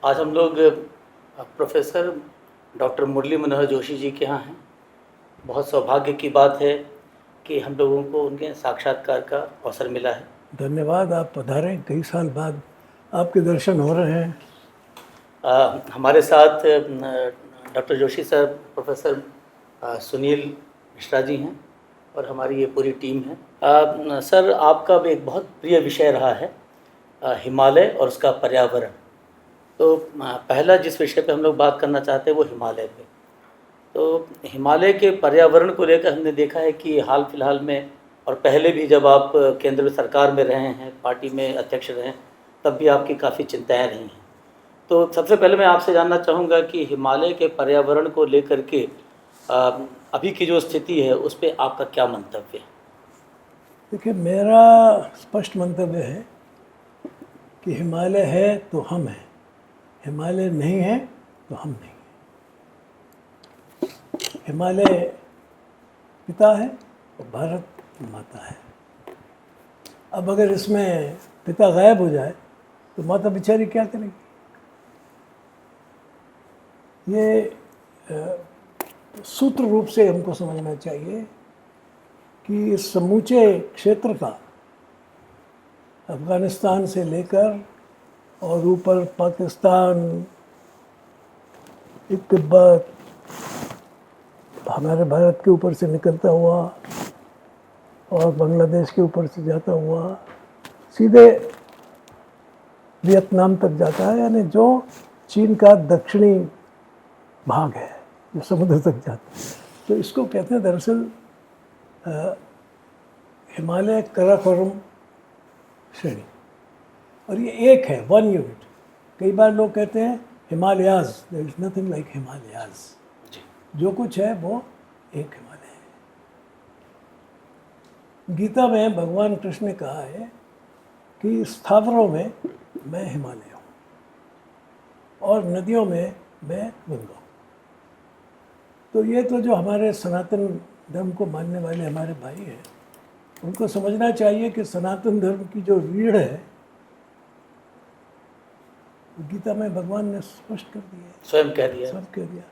आज हम लोग प्रोफेसर डॉक्टर मुरली मनोहर जोशी जी के यहाँ हैं। बहुत सौभाग्य की बात है कि हम लोगों को उनके साक्षात्कार का अवसर मिला है। धन्यवाद, आप पधारें। कई साल बाद आपके दर्शन हो रहे हैं। हमारे साथ doctor Joshi sir, professor Sunil Mishra ji हैं और हमारी ये पूरी टीम है। सर, आपका भी एक बहुत प्रिय विषय रहा है हिमालय और उसका पर्यावरण। तो पहला जिस विषय पे हम लोग बात करना चाहते हैं वो हिमालय पे। तो हिमालय के पर्यावरण को लेकर हमने देखा है कि हाल फिलहाल में और पहले भी जब आप केंद्र सरकार में रहे हैं, पार्टी में अध्यक्ष रहे हैं, तब भी आपकी काफ़ी चिंताएं रही हैं। तो सबसे पहले मैं आपसे जानना चाहूँगा कि हिमालय के पर्यावरण को लेकर के अभी की जो स्थिति है उस पर आपका क्या मंतव्य है? देखिए, मेरा स्पष्ट मंतव्य है कि हिमालय है तो हम हैं, हिमालय नहीं है तो हम नहीं हैं। हिमालय पिता है और भारत माता है। अब अगर इसमें पिता गायब हो जाए तो माता बेचारी क्या करेगी? ये सूत्र रूप से हमको समझना चाहिए कि इस समूचे क्षेत्र का, अफ़गानिस्तान से लेकर और ऊपर पाकिस्तान, तिब्बत, हमारे भारत के ऊपर से निकलता हुआ और बांग्लादेश के ऊपर से जाता हुआ सीधे वियतनाम तक जाता है, यानी जो चीन का दक्षिणी भाग है, जो समुद्र तक जाता है। तो इसको कहते हैं दरअसल हिमालय काराकोरम श्रेणी, और ये एक है, वन यूनिट। कई बार लोग कहते हैं Himalayas, there is nothing like Himalayas. जो कुछ है वो एक हिमालय है। गीता में भगवान कृष्ण ने कहा है कि स्थावरों में मैं हिमालय हूँ और नदियों में मैं गंगा हूँ। तो ये तो जो हमारे सनातन धर्म को मानने वाले हमारे भाई हैं, उनको समझना चाहिए कि सनातन धर्म की जो रीढ़ है गीता में भगवान ने स्पष्ट कर दिया, स्वयं कह दिया, सब कह दिया।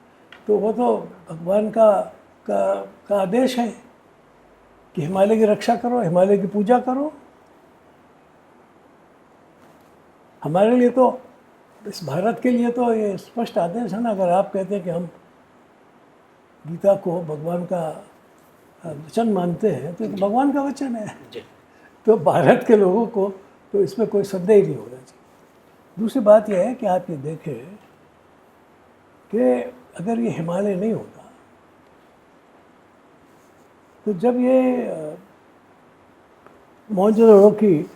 तो वो तो भगवान का आदेश है कि हिमालय की रक्षा करो, हिमालय की पूजा करो। हमारे लिए तो, इस भारत के लिए तो ये स्पष्ट आदेश है ना। अगर आप कहते हैं कि हम गीता को भगवान का वचन मानते हैं तो भगवान का वचन है, तो भारत के लोगों को तो इसमें कोई संदेह ही नहीं होना चाहिए। दूसरी बात यह है कि आप ये देखें कि अगर ये हिमालय नहीं होता तो जब ये मोहनजोदड़ो की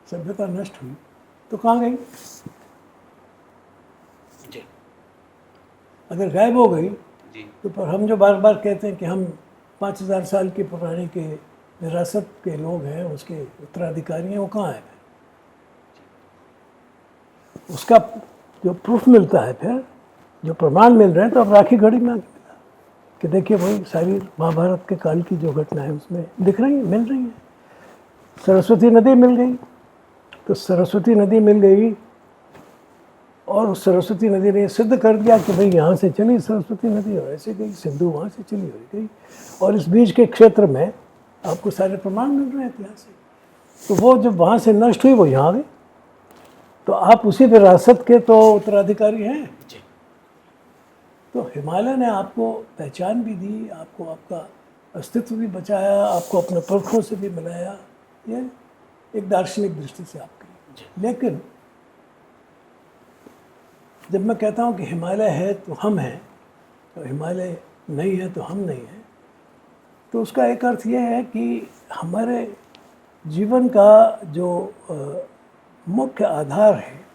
सभ्यता नष्ट हुई तो कहाँ गई? अगर गायब हो गई तो पर हम जो बार बार कहते हैं कि हम 5000 साल की पुरानी के विरासत के लोग हैं, उसके उत्तराधिकारी हैं, वो कहाँ है? उसका जो प्रूफ मिलता है, फिर जो प्रमाण मिल रहे हैं, तो अब राखी गढ़ी में मिला कि देखिए भाई सारी महाभारत के काल की जो घटना है उसमें दिख रही है, मिल रही है। सरस्वती नदी मिल गई, तो सरस्वती नदी मिल गई और उस सरस्वती नदी ने सिद्ध कर दिया कि भाई यहाँ से चली सरस्वती नदी और ऐसे गई, सिंधु वहाँ से चली और गई, और इस बीच के क्षेत्र में आपको सारे प्रमाण मिल रहे हैं इतिहास से। तो वो जब वहाँ से नष्ट हुई वो यहाँ आ गई, तो आप उसी विरासत के तो उत्तराधिकारी हैं। तो हिमालय ने आपको पहचान भी दी, आपको आपका अस्तित्व भी बचाया, आपको अपने पुरखों से भी मिलाया। ये एक दार्शनिक दृष्टि से आपकी। लेकिन जब मैं कहता हूँ कि हिमालय है तो हम हैं और हिमालय नहीं है तो हम नहीं हैं, तो उसका एक अर्थ ये है कि हमारे जीवन का जो मुख्य आधार है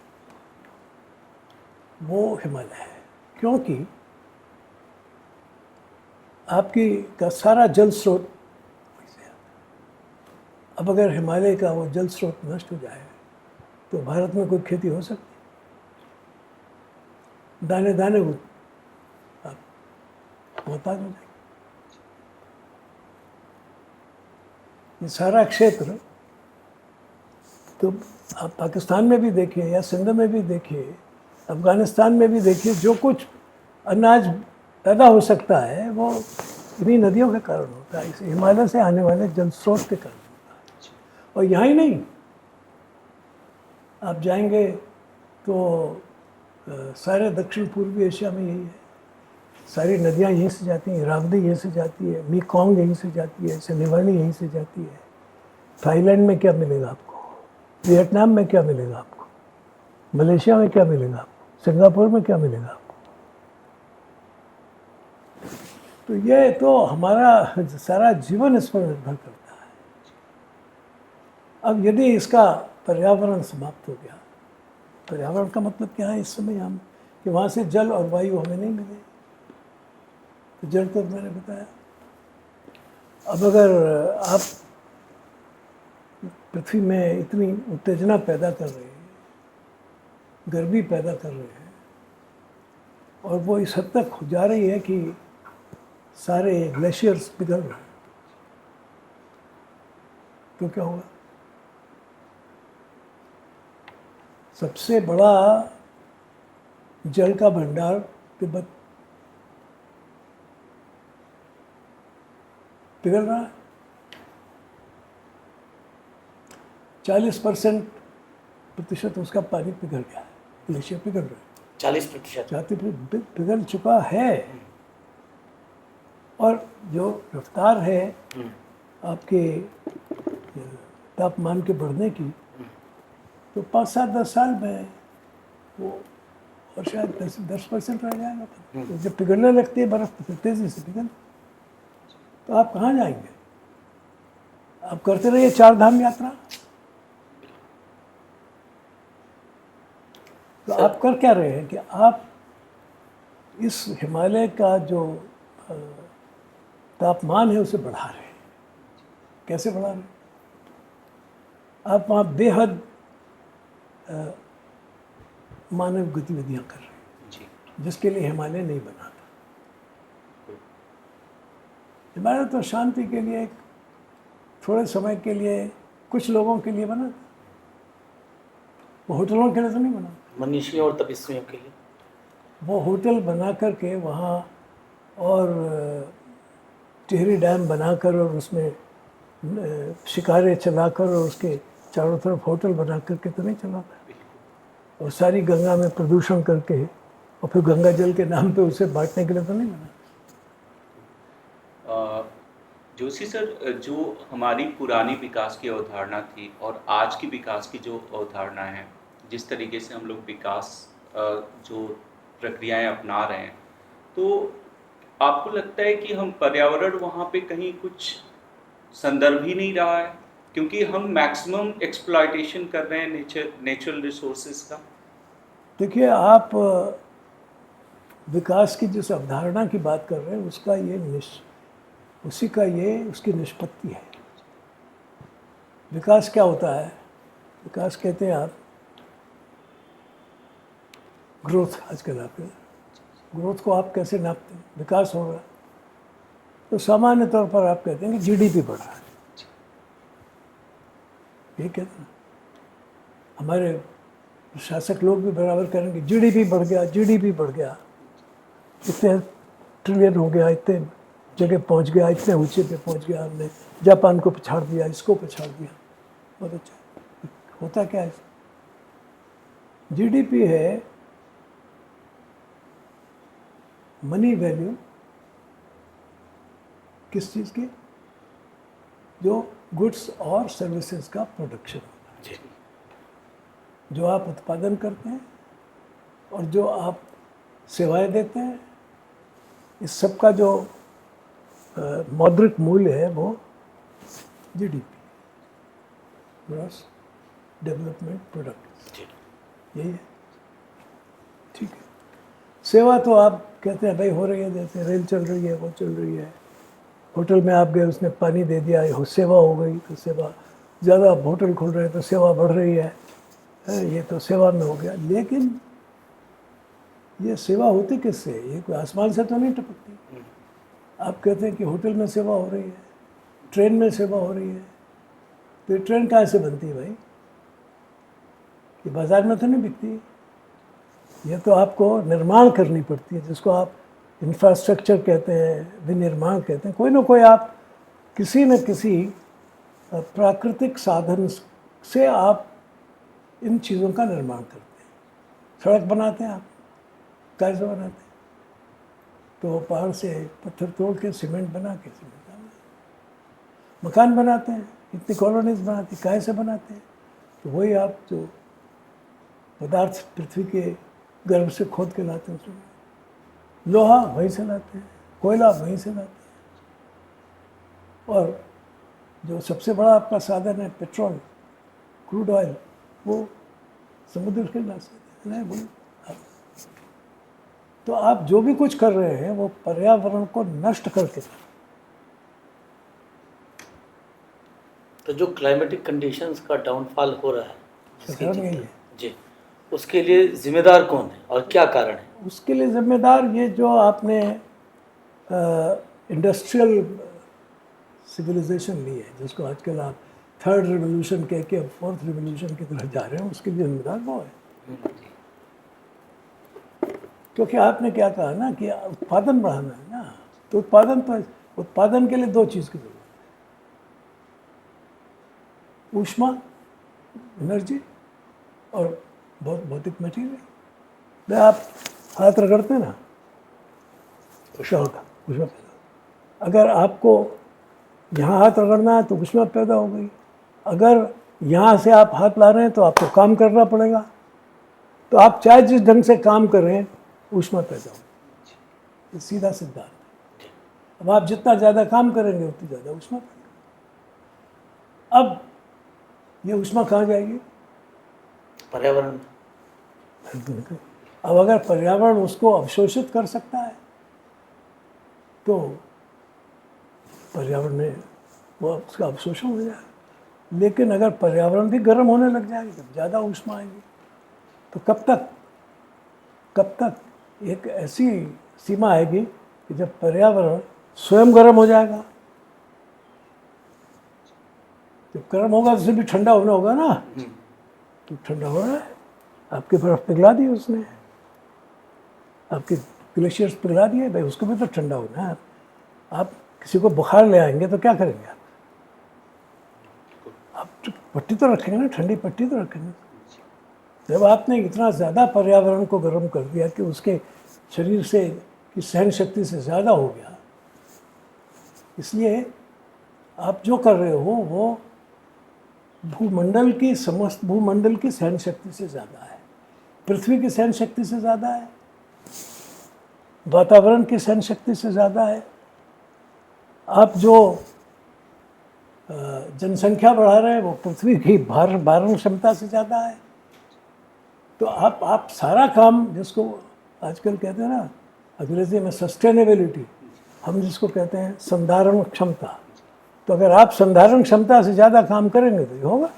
वो हिमालय है। क्योंकि आपकी का सारा जल स्रोत, अब अगर हिमालय का वो जल स्रोत नष्ट हो जाए तो भारत में कोई खेती हो सकती? दाने दाने वो आप मोहताज हो जाएंगे। ये सारा क्षेत्र तो आप पाकिस्तान में भी देखिए या सिंध में भी देखिए, अफगानिस्तान में भी देखिए जो कुछ अनाज पैदा हो सकता है वो इन्हीं नदियों के कारण होता है, इस हिमालय से आने वाले जल स्रोत के कारण होता है। और यहाँ ही नहीं, आप जाएंगे तो सारे दक्षिण पूर्वी एशिया में यही है, सारी नदियाँ यहीं से जाती हैं, इरावदी यहीं से जाती है, मेकोंग यहीं से जाती है, सिनेवानी यहीं से जाती है। थाईलैंड में क्या मिलेगा आपको, वियतनाम में क्या मिलेगा आपको, मलेशिया में क्या मिलेगा आपको, सिंगापुर में क्या मिलेगा आपको। तो ये तो हमारा सारा जीवन इस पर निर्भर करता है। अब यदि इसका पर्यावरण समाप्त हो गया, पर्यावरण का मतलब क्या है इस समय हम, कि वहाँ से जल और वायु हमें नहीं मिले, तो जल तो मैंने बताया। अब अगर आप पृथ्वी में इतनी उत्तेजना पैदा कर रहे हैं, गर्मी पैदा कर रहे हैं, और वो इस हद तक हो जा रही है कि सारे ग्लेशियर्स पिघल रहे हैं, तो क्या होगा? सबसे बड़ा जल का भंडार तिब्बत पिघल रहा है। 40% उसका पानी पिघल गया है, ग्लेशियर पिघल रहा है। 40% पिघल चुका है। और जो रफ्तार है आपके तापमान के बढ़ने की, तो 5-7-10 साल में वो, और शायद 10% रह जाएगा। तो जब पिघलने लगती है बर्फ तो फिर तेजी से पिघल, तो आप कहाँ जाएंगे? आप करते रहिए 4 धाम यात्रा। तो आप कर क्या रहे हैं कि आप इस हिमालय का जो तापमान है उसे बढ़ा रहे हैं। कैसे बढ़ा रहे हैं? आप वहाँ बेहद मानव गतिविधियाँ कर रहे हैं, जिसके लिए हिमालय नहीं बना था। हिमालय तो शांति के लिए, थोड़े समय के लिए, कुछ लोगों के लिए बना था। वो होटलों के लिए तो नहीं बना, मनीषियों और तपस्वियों के लिए। वो होटल बना करके वहाँ, और टिहरी डैम बनाकर और उसमें शिकारे चलाकर और उसके चारों तरफ होटल बना करके तो नहीं चलाता। और सारी गंगा में प्रदूषण करके और फिर गंगा जल के नाम पे उसे बांटने के लिए तो नहीं बना। जोशी सर, जो हमारी पुरानी विकास की अवधारणा थी और आज की विकास की जो अवधारणा है, जिस तरीके से हम लोग विकास जो प्रक्रियाएं अपना रहे हैं, तो आपको लगता है कि हम पर्यावरण वहाँ पे कहीं कुछ संदर्भ ही नहीं रहा है, क्योंकि हम मैक्सिमम एक्सप्लॉयटेशन कर रहे हैं नेचुरल रिसोर्सेज का? देखिए, आप विकास की जिस अवधारणा की बात कर रहे हैं उसका ये उसकी निष्पत्ति है। विकास क्या होता है? विकास कहते हैं आप ग्रोथ, आजकल आप ग्रोथ को आप कैसे नापते हैं? विकास हो रहा है तो सामान्य तौर पर आप कहते हैं कि जीडीपी बढ़ रहा है, ये कहते हैं। हमारे शासक लोग भी बराबर करेंगे, जीडीपी बढ़ गया, जीडीपी बढ़ गया, इतने ट्रिलियन हो गया, इतने जगह पहुंच गया, इतने ऊंचे पे पहुंच गया, हमने जापान को पछाड़ दिया, इसको पछाड़ दिया। बहुत अच्छा। होता क्या है? जीडीपी है मनी वैल्यू किस चीज़ की? जो गुड्स और सर्विसेज का प्रोडक्शन होता है, जो आप उत्पादन करते हैं और जो आप सेवाएं देते हैं, इस सब का जो मौद्रिक मूल्य है वो जीडीपी, ग्रॉस डेवलपमेंट प्रोडक्ट, यही है। ठीक है। सेवा तो आप कहते हैं भाई हो रही है, जैसे रेल चल रही है, वो चल रही है, होटल में आप गए, उसने पानी दे दिया, सेवा हो गई, तो सेवा ज़्यादा होटल खुल रहे हैं तो सेवा बढ़ रही है, ये तो सेवा में हो गया। लेकिन ये सेवा होती किससे? ये कोई आसमान से तो नहीं टपकती। आप कहते हैं कि होटल में सेवा हो रही है, ट्रेन में सेवा हो रही है, तो ये ट्रेन कहाँ से बनती है भाई? ये बाज़ार में तो नहीं बिकती। ये तो आपको निर्माण करनी पड़ती है, जिसको आप इंफ्रास्ट्रक्चर कहते हैं, विनिर्माण कहते हैं। कोई ना कोई आप किसी न किसी प्राकृतिक साधन से आप इन चीज़ों का निर्माण करते हैं। सड़क बनाते हैं आप, कैसे बनाते हैं? तो पहाड़ से पत्थर तोड़ के सीमेंट बना के सीमेंट डालते हैं। मकान बनाते हैं, इतनी कॉलोनीज बनाते हैं, कैसे बनाते हैं? तो वही आप जो पदार्थ पृथ्वी के गर्भ से खोद के लाते हैं, उसमें लोहा वहीं से लाते हैं, कोयला वहीं से लाते हैं, और जो सबसे बड़ा आपका साधन है पेट्रोल, क्रूड ऑयल, वो समुद्र के ला सकते हैं। नहीं तो आप जो भी कुछ कर रहे हैं वो पर्यावरण को नष्ट करके कर रहे हैं। तो जो क्लाइमेटिक कंडीशंस का डाउनफॉल हो रहा है जिसकी कारण यही चिंता- है। जी, उसके लिए जिम्मेदार कौन है और क्या कारण है? उसके लिए जिम्मेदार ये जो आपने इंडस्ट्रियल सिविलाइजेशन ली है, जिसको आजकल आप थर्ड रिवोल्यूशन कह के अब फोर्थ रिवोल्यूशन की तरफ जा रहे हैं, उसके लिए जिम्मेदार वो है। क्योंकि आपने क्या कहा ना कि उत्पादन बढ़ाना है ना, तो उत्पादन के लिए दो चीज़ की जरूरत है, ऊष्मा, एनर्जी, और भौतिक मटीरियल। मैं आप हाथ रगड़ते हैं ना, क्या होता? ऊष्मा पैदा होता। अगर आपको यहाँ हाथ रगड़ना है तो ऊष्मा पैदा हो गई। अगर यहाँ से आप हाथ ला रहे हैं तो आपको काम करना पड़ेगा, तो आप चाहे जिस ढंग से काम कर रहे हैं ऊष्मा पैदा होगी। ये सीधा सिद्धांत है। अब आप जितना ज़्यादा काम करेंगे उतनी ज़्यादा ऊष्मा पैदा। अब ये ऊष्मा कहाँ जाएगी? पर्यावरण। अब अगर पर्यावरण उसको अवशोषित कर सकता है तो पर्यावरण में वो उसका अवशोषण हो जाएगा। लेकिन अगर पर्यावरण भी गर्म होने लग जाएगी तब ज़्यादा ऊष्मा आएगी। तो कब तक एक ऐसी सीमा आएगी कि जब पर्यावरण स्वयं गर्म हो जाएगा। जब गर्म होगा तो भी ठंडा होना होगा ना, तो ठंडा हो रहा है, आपकी बर्फ पिघला दी उसने, आपके ग्लेशियर्स पिघला दिए, भाई उसको भी तो ठंडा होना है। आप किसी को बुखार ले आएंगे तो क्या करेंगे आप तो पट्टी तो रखेंगे ना, ठंडी पट्टी तो रखेंगे। जब आपने इतना ज़्यादा पर्यावरण को गर्म कर दिया कि उसके शरीर से की सहन शक्ति से ज़्यादा हो गया, इसलिए आप जो कर रहे हो वो समस्त भूमंडल की सहन शक्ति से ज़्यादा है, पृथ्वी की सहन शक्ति से ज़्यादा है, वातावरण की सहन शक्ति से ज़्यादा है। आप जो जनसंख्या बढ़ा रहे हैं वो पृथ्वी की भारण क्षमता से ज़्यादा है। तो आप सारा काम, जिसको आजकल कहते हैं ना अंग्रेजी में सस्टेनेबिलिटी, हम जिसको कहते हैं संधारण क्षमता, तो अगर आप संधारण क्षमता से ज़्यादा काम करेंगे तो ये होगा।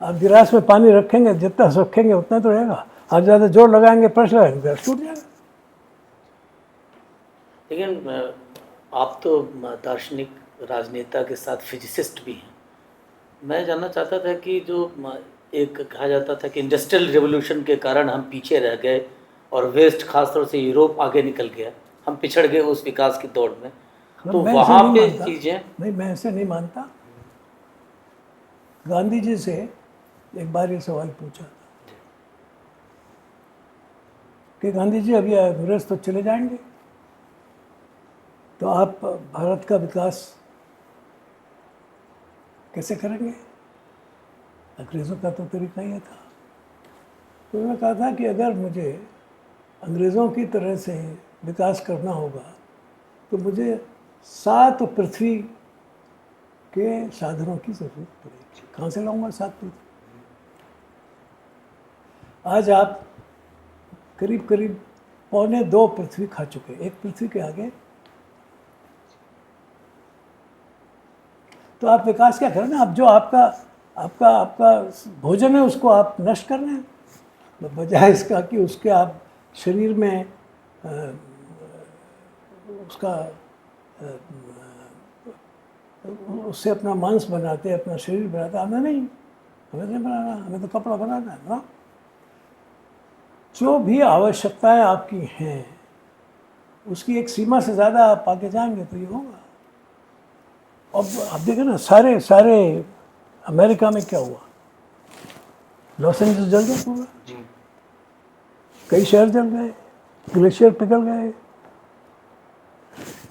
आप गिलास में पानी रखेंगे, जितना रखेंगे उतना तो रहेगा। आप ज़्यादा जोर लगाएंगे, प्रेशर लगाएंगे, गिलास टूट जाएगा। लेकिन आप तो दार्शनिक, राजनेता के साथ फिजिसिस्ट भी हैं। मैं जानना चाहता था कि जो एक कहा जाता था कि इंडस्ट्रियल रेवोल्यूशन के कारण हम पीछे रह गए और वेस्ट, खासतौर से यूरोप आगे निकल गया, हम पिछड़ गए उस विकास की दौड़ में, तो मैं वहाँ ऐसे पे नहीं मानता। चीज़ें। नहीं, मैं ऐसे नहीं मानता। गांधी जी से एक बार ये सवाल पूछा था कि गांधी जी अभी अंग्रेज तो चले जाएंगे, तो आप भारत का विकास कैसे करेंगे? अंग्रेज़ों का तो तरीका ये था। तो उन्होंने कहा था कि अगर मुझे अंग्रेज़ों की तरह से विकास करना होगा तो मुझे 7 पृथ्वी के साधनों की ज़रूरत पड़ेगी। कहाँ से लाऊंगा 7 पृथ्वी? आज आप करीब करीब 1.25 पृथ्वी खा चुके, एक पृथ्वी के आगे। तो आप विकास क्या करें ना? आप जो आपका भोजन है उसको आप नष्ट कर रहे हैं, बजाय इसका कि उसके आप शरीर में उससे अपना मांस बनाते, अपना शरीर बनाते। हमें नहीं बनाना, हमें तो कपड़ा बनाना है ना। जो भी आवश्यकताएं आपकी हैं उसकी एक सीमा से ज़्यादा आप आगे जाएंगे तो ये होगा। अब आप देखें ना, सारे सारे अमेरिका में क्या हुआ, लॉस एंजल्स जल गया पूरा, कई शहर जल गए, ग्लेशियर पिघल गए,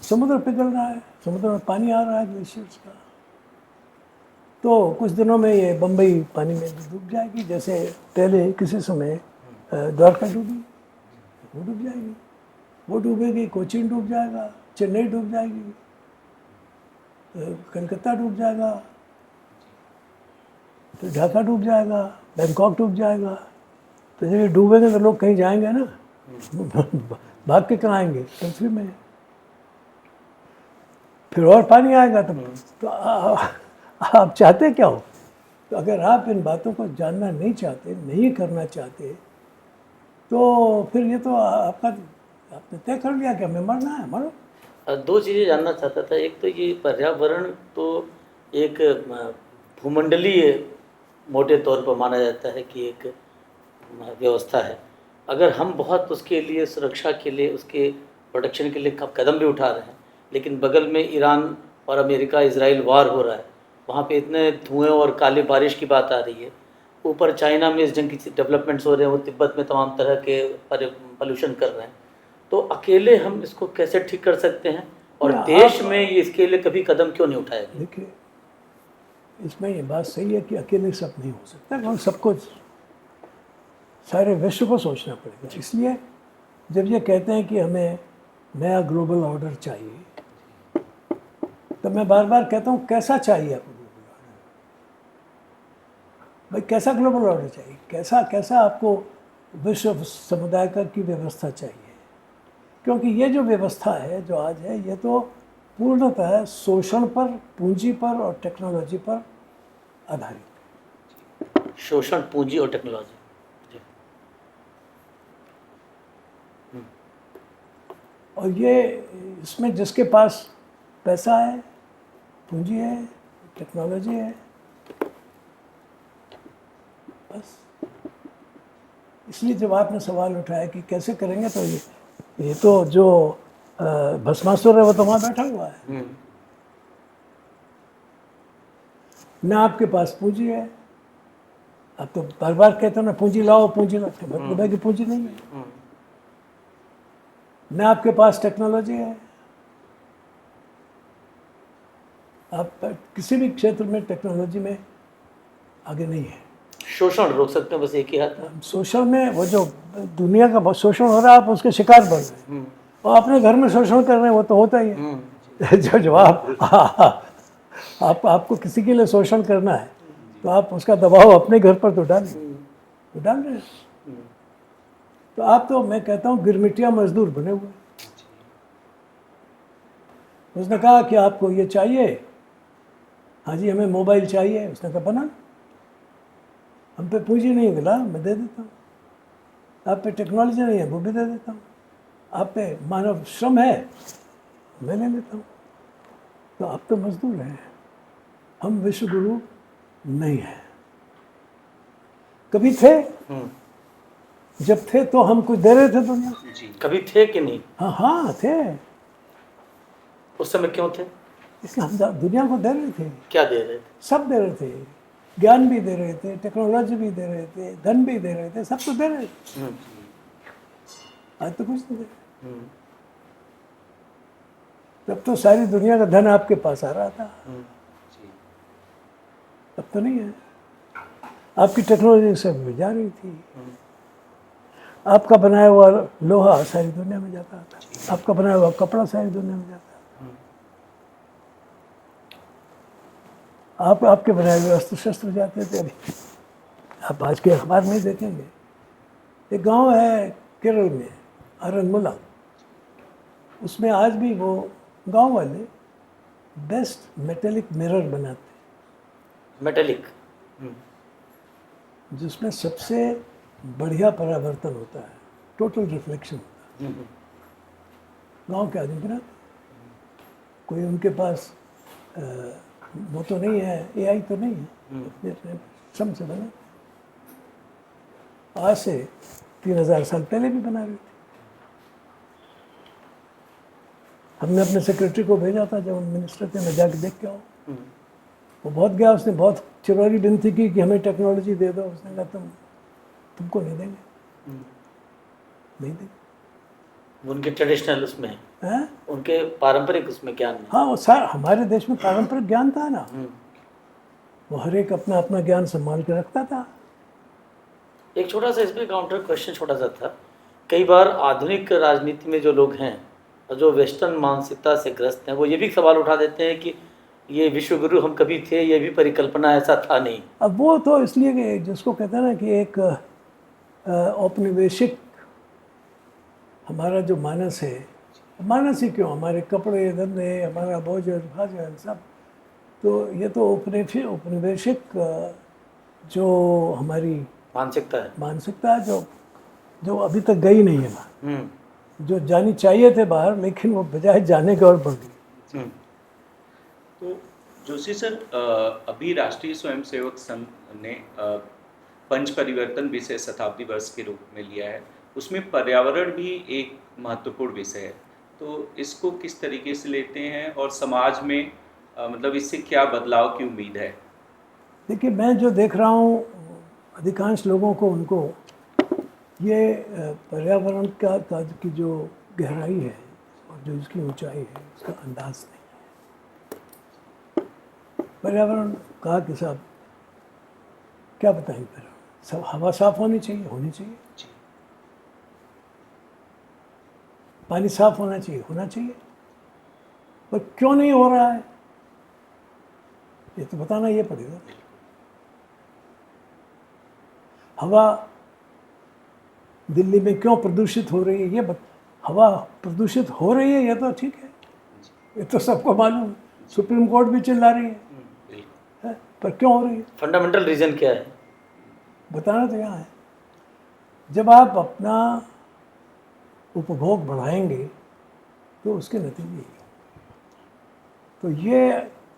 समुद्र पिघल रहा है, समुद्र में पानी आ रहा है ग्लेशियर्स का। तो कुछ दिनों में ये बम्बई पानी में डूब जाएगी, जैसे पहले किसी समय द्वारका डूबी, वो डूब जाएगी। वो डूबेगी, कोचीन डूब जाएगा, चेन्नई डूब जाएगी, कलकत्ता डूब जाएगा, तो ढाका डूब जाएगा, बैंकॉक डूब जाएगा। तो जब ये डूबेंगे तो लोग कहीं जाएंगे ना, भाग के कहाँ आएंगे, पृथ्वी में। फिर और पानी आएगा तो आप चाहते क्या हो? तो अगर आप इन बातों को जानना नहीं चाहते, नहीं करना चाहते, तो फिर ये तो आपने तय कर लिया कि हमें मरना है, मरो। दो चीज़ें जानना चाहता था। एक तो ये पर्यावरण तो एक भूमंडलीय मोटे तौर पर माना जाता है कि एक व्यवस्था है। अगर हम बहुत उसके लिए सुरक्षा के लिए, उसके प्रोटेक्शन के लिए कदम भी उठा रहे हैं, लेकिन बगल में ईरान और अमेरिका इजराइल वार हो रहा है, वहाँ पे इतने धुएं और काली बारिश की बात आ रही है। ऊपर चाइना में इस जंग की डेवलपमेंट्स हो रहे हैं, वो तिब्बत में तमाम तरह के पोल्यूशन कर रहे हैं। तो अकेले हम इसको कैसे ठीक कर सकते हैं, और देश में ये इसके लिए कभी कदम क्यों नहीं उठाया गया? देखिए, इसमें ये बात सही है कि अकेले सब नहीं हो सकता, और सबको, सारे विश्व को सोचना पड़ेगा। इसलिए जब ये कहते हैं कि हमें नया ग्लोबल ऑर्डर चाहिए, तो मैं बार बार कहता हूँ कैसा चाहिए आपको ग्लोबल ऑर्डर? भाई कैसा ग्लोबल ऑर्डर चाहिए? कैसा आपको विश्व समुदाय की व्यवस्था चाहिए? क्योंकि ये जो व्यवस्था है जो आज है, ये तो पूर्णतः शोषण पर, पूंजी पर और टेक्नोलॉजी पर आधारित है। शोषण, पूंजी और टेक्नोलॉजी। और ये इसमें जिसके पास पैसा है, पूंजी है, टेक्नोलॉजी है, बस। इसलिए जब आपने सवाल उठाया कि कैसे करेंगे, तो ये तो जो भस्मासुर है वो तो वहाँ बैठा हुआ है। ना आपके पास पूंजी है, आप तो बार बार कहते हो ना पूंजी लाओ, पूंजी लाओ, मतलब है कि पूंजी नहीं है। ना आपके पास टेक्नोलॉजी है, आप किसी भी क्षेत्र में टेक्नोलॉजी में आगे नहीं है। शोषण रोक सकते हैं बस एक ही हाथ में। शोषण में, वो जो दुनिया का शोषण हो रहा है, आप उसके शिकार बन रहे हैं, और अपने घर में शोषण कर रहे हैं, वो तो होता ही है। जो आपको किसी के लिए शोषण करना है, तो आप उसका दबाव अपने घर पर तो डाल रहे हैं। तो आप तो, मैं कहता हूँ, गिरमिटिया मजदूर बने हुए। उसने कहा कि आपको ये चाहिए, हाँ जी हमें मोबाइल चाहिए, उसने कहा बना, हम पे पूंजी नहीं मिला, मैं दे देता हूँ। आप पे टेक्नोलॉजी नहीं है, वो भी दे देता हूँ। आप पे मानव श्रम है, मैं ले लेता हूँ। तो आप तो मजदूर हैं, हम विश्व गुरु नहीं हैं। कभी थे, जब थे तो हम कुछ दे रहे थे दुनिया को। कभी थे कि नहीं? हाँ थे। उस समय क्यों थे? इसलिए हम दुनिया को दे रहे थे। क्या दे रहे थे? सब दे रहे थे, ज्ञान भी दे रहे थे, टेक्नोलॉजी भी दे रहे थे, धन भी दे रहे थे, सब तो दे रहे थे। आज तो कुछ नहीं दे रहे। तब तो सारी दुनिया का धन आपके पास आ रहा था, तब तो नहीं है। आपकी टेक्नोलॉजी सब में जा रही थी, आपका बनाया हुआ लोहा सारी दुनिया में जाता था, आपका बनाया हुआ कपड़ा सारी दुनिया में जाता था, आपके बनाए हुए अस्त्र शस्त्र जाते थे। अभी आप आज के अखबार में देखेंगे, एक गांव है केरल में, आरनमुला, उसमें आज भी वो गांव वाले बेस्ट मेटेलिक मिरर बनाते हैं। मेटेलिक, जिसमें सबसे बढ़िया परावर्तन होता है, टोटल रिफ्लेक्शन होता है। गांव के आदमी बनाते, कोई उनके पास वो तो नहीं है, एआई तो नहीं है, श्रम से बना। आज से 3000 साल पहले भी बना रही थी। हमने अपने सेक्रेटरी को भेजा था जब हम मिनिस्टर थे, मैं जाके देख के आऊँ। वो बहुत गया, उसने बहुत चिरौरी विनती की कि हमें टेक्नोलॉजी दे दो। उसने कहा तुमको नहीं देंगे, नहीं देंगे। उनके ट्रेडिशनल उसमें हैं? उनके पारंपरिक उसमें ज्ञान में। हाँ, वो सारा हमारे देश में पारंपरिक ज्ञान था ना, वो हर एक अपना अपना ज्ञान संभाल के रखता था। एक छोटा सा इसमें काउंटर क्वेश्चन छोटा सा था, कई बार आधुनिक राजनीति में जो लोग हैं और जो वेस्टर्न मानसिकता से ग्रस्त हैं, वो ये भी सवाल उठा देते हैं कि ये विश्वगुरु हम कभी थे, ये भी परिकल्पना, ऐसा था नहीं। अब वो तो इसलिए कि जिसको कहते हैं ना कि एक औपनिवेशिक हमारा जो मानस है, मानस ही क्यों, हमारे कपड़े धंधे, हमारा भोजन भाजन सब, तो ये तो औपनिवेशिक जो हमारी मानसिकता है जो अभी तक गई नहीं है बाहर, जो जानी चाहिए थे बाहर, लेकिन वो बजाय जाने के और बढ़ गई। तो जोशी सर, अभी राष्ट्रीय स्वयंसेवक संघ ने पंच परिवर्तन विषय शताब्दी वर्ष के रूप में लिया है, उसमें पर्यावरण भी एक महत्वपूर्ण विषय है, तो इसको किस तरीके से लेते हैं और समाज में मतलब इससे क्या बदलाव की उम्मीद है? देखिए, मैं जो देख रहा हूँ अधिकांश लोगों को, उनको ये पर्यावरण का की जो गहराई है और जो इसकी ऊंचाई है उसका अंदाज नहीं है। पर्यावरण कहा कि साहब क्या बताएं, पर्यावरण सब हवा साफ होनी चाहिए, पानी साफ होना चाहिए, पर क्यों नहीं हो रहा है ये तो बताना ये पड़ेगा। हवा दिल्ली में क्यों प्रदूषित हो रही है, हवा प्रदूषित हो रही है ये तो ठीक है, ये तो सबको मालूम है, सुप्रीम कोर्ट भी चिल्ला रही है, पर क्यों हो रही है, फंडामेंटल रीजन क्या है, बताना तो यहाँ है। जब आप अपना उपभोग बढ़ाएंगे तो उसके नतीजे ही, तो ये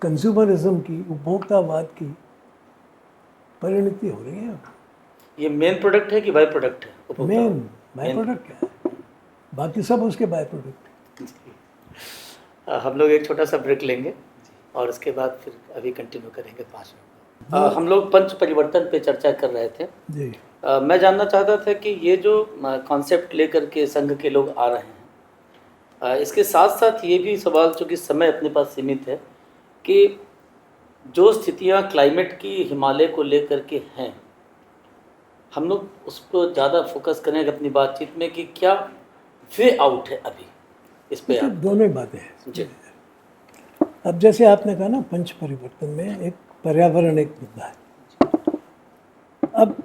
कंज्यूमरिज्म की, उपभोक्तावाद की परिणति हो रही है। ये मेन प्रोडक्ट है कि बाय प्रोडक्ट है? मेन बाय प्रोडक्ट क्या है, बाकी सब उसके बाय प्रोडक्ट है। हम लोग एक छोटा सा ब्रेक लेंगे और उसके बाद फिर अभी कंटिन्यू करेंगे 5 मिनट। हम लोग पंच परिवर्तन पे चर्चा कर रहे थे जी। मैं जानना चाहता था कि ये जो कॉन्सेप्ट लेकर के संघ के लोग आ रहे हैं, इसके साथ साथ ये भी सवाल, चूँकि समय अपने पास सीमित है, कि जो स्थितियाँ क्लाइमेट की हिमालय को लेकर के हैं, हम लोग उस पर ज़्यादा फोकस करेंगे अपनी बातचीत में कि क्या वे आउट है अभी इस पे? आप दोनों ही बातें हैं जी। अब जैसे आपने कहा ना, पंच परिवर्तन में एक पर्यावरण एक मुद्दा है। अब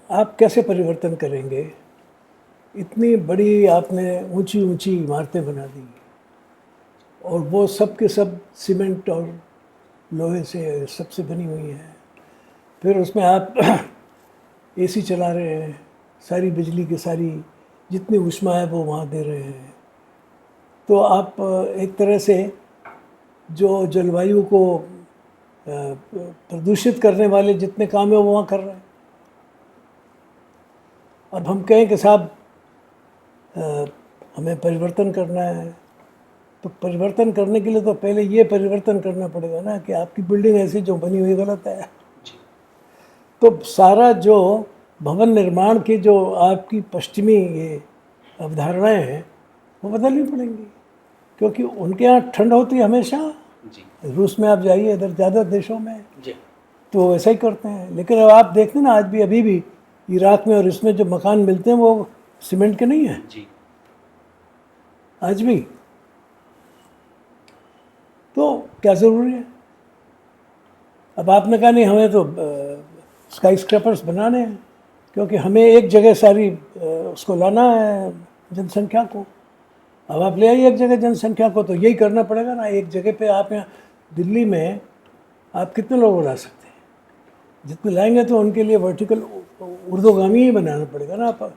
आप कैसे परिवर्तन करेंगे? इतनी बड़ी आपने ऊंची ऊंची इमारतें बना दी और वो सब के सब सीमेंट और लोहे से सबसे बनी हुई हैं, फिर उसमें आप एसी चला रहे हैं, सारी बिजली की सारी जितनी ऊष्मा है वो वहाँ दे रहे हैं, तो आप एक तरह से जो जलवायु को प्रदूषित करने वाले जितने काम है वो वहाँ कर रहे हैं। अब हम कहें कि साहब हमें परिवर्तन करना है, तो परिवर्तन करने के लिए तो पहले ये परिवर्तन करना पड़ेगा ना कि आपकी बिल्डिंग ऐसी जो बनी हुई गलत है। तो सारा जो भवन निर्माण की जो आपकी पश्चिमी ये अवधारणाएं हैं वो बदलनी पड़ेंगी, क्योंकि उनके यहाँ ठंड होती है हमेशा। रूस में आप जाइए, इधर ज़्यादा देशों में जी, तो वैसा ही करते हैं। लेकिन अब आप देखते हैं ना, आज भी अभी भी इराक में और इसमें जो मकान मिलते हैं वो सीमेंट के नहीं हैं जी। आज भी। तो क्या ज़रूरी है? अब आपने कहा नहीं हमें तो स्काई स्क्रैपर्स बनाने हैं, क्योंकि हमें एक जगह सारी उसको लाना है जनसंख्या को। अब आप ले आइए एक जगह जनसंख्या को, तो यही करना पड़ेगा ना। एक जगह पे आप यहाँ दिल्ली में आप कितने लोग ला सकते हैं? जितने लाएंगे तो उनके लिए वर्टिकल ऊर्ध्वगामी ही बनाना पड़ेगा ना। आप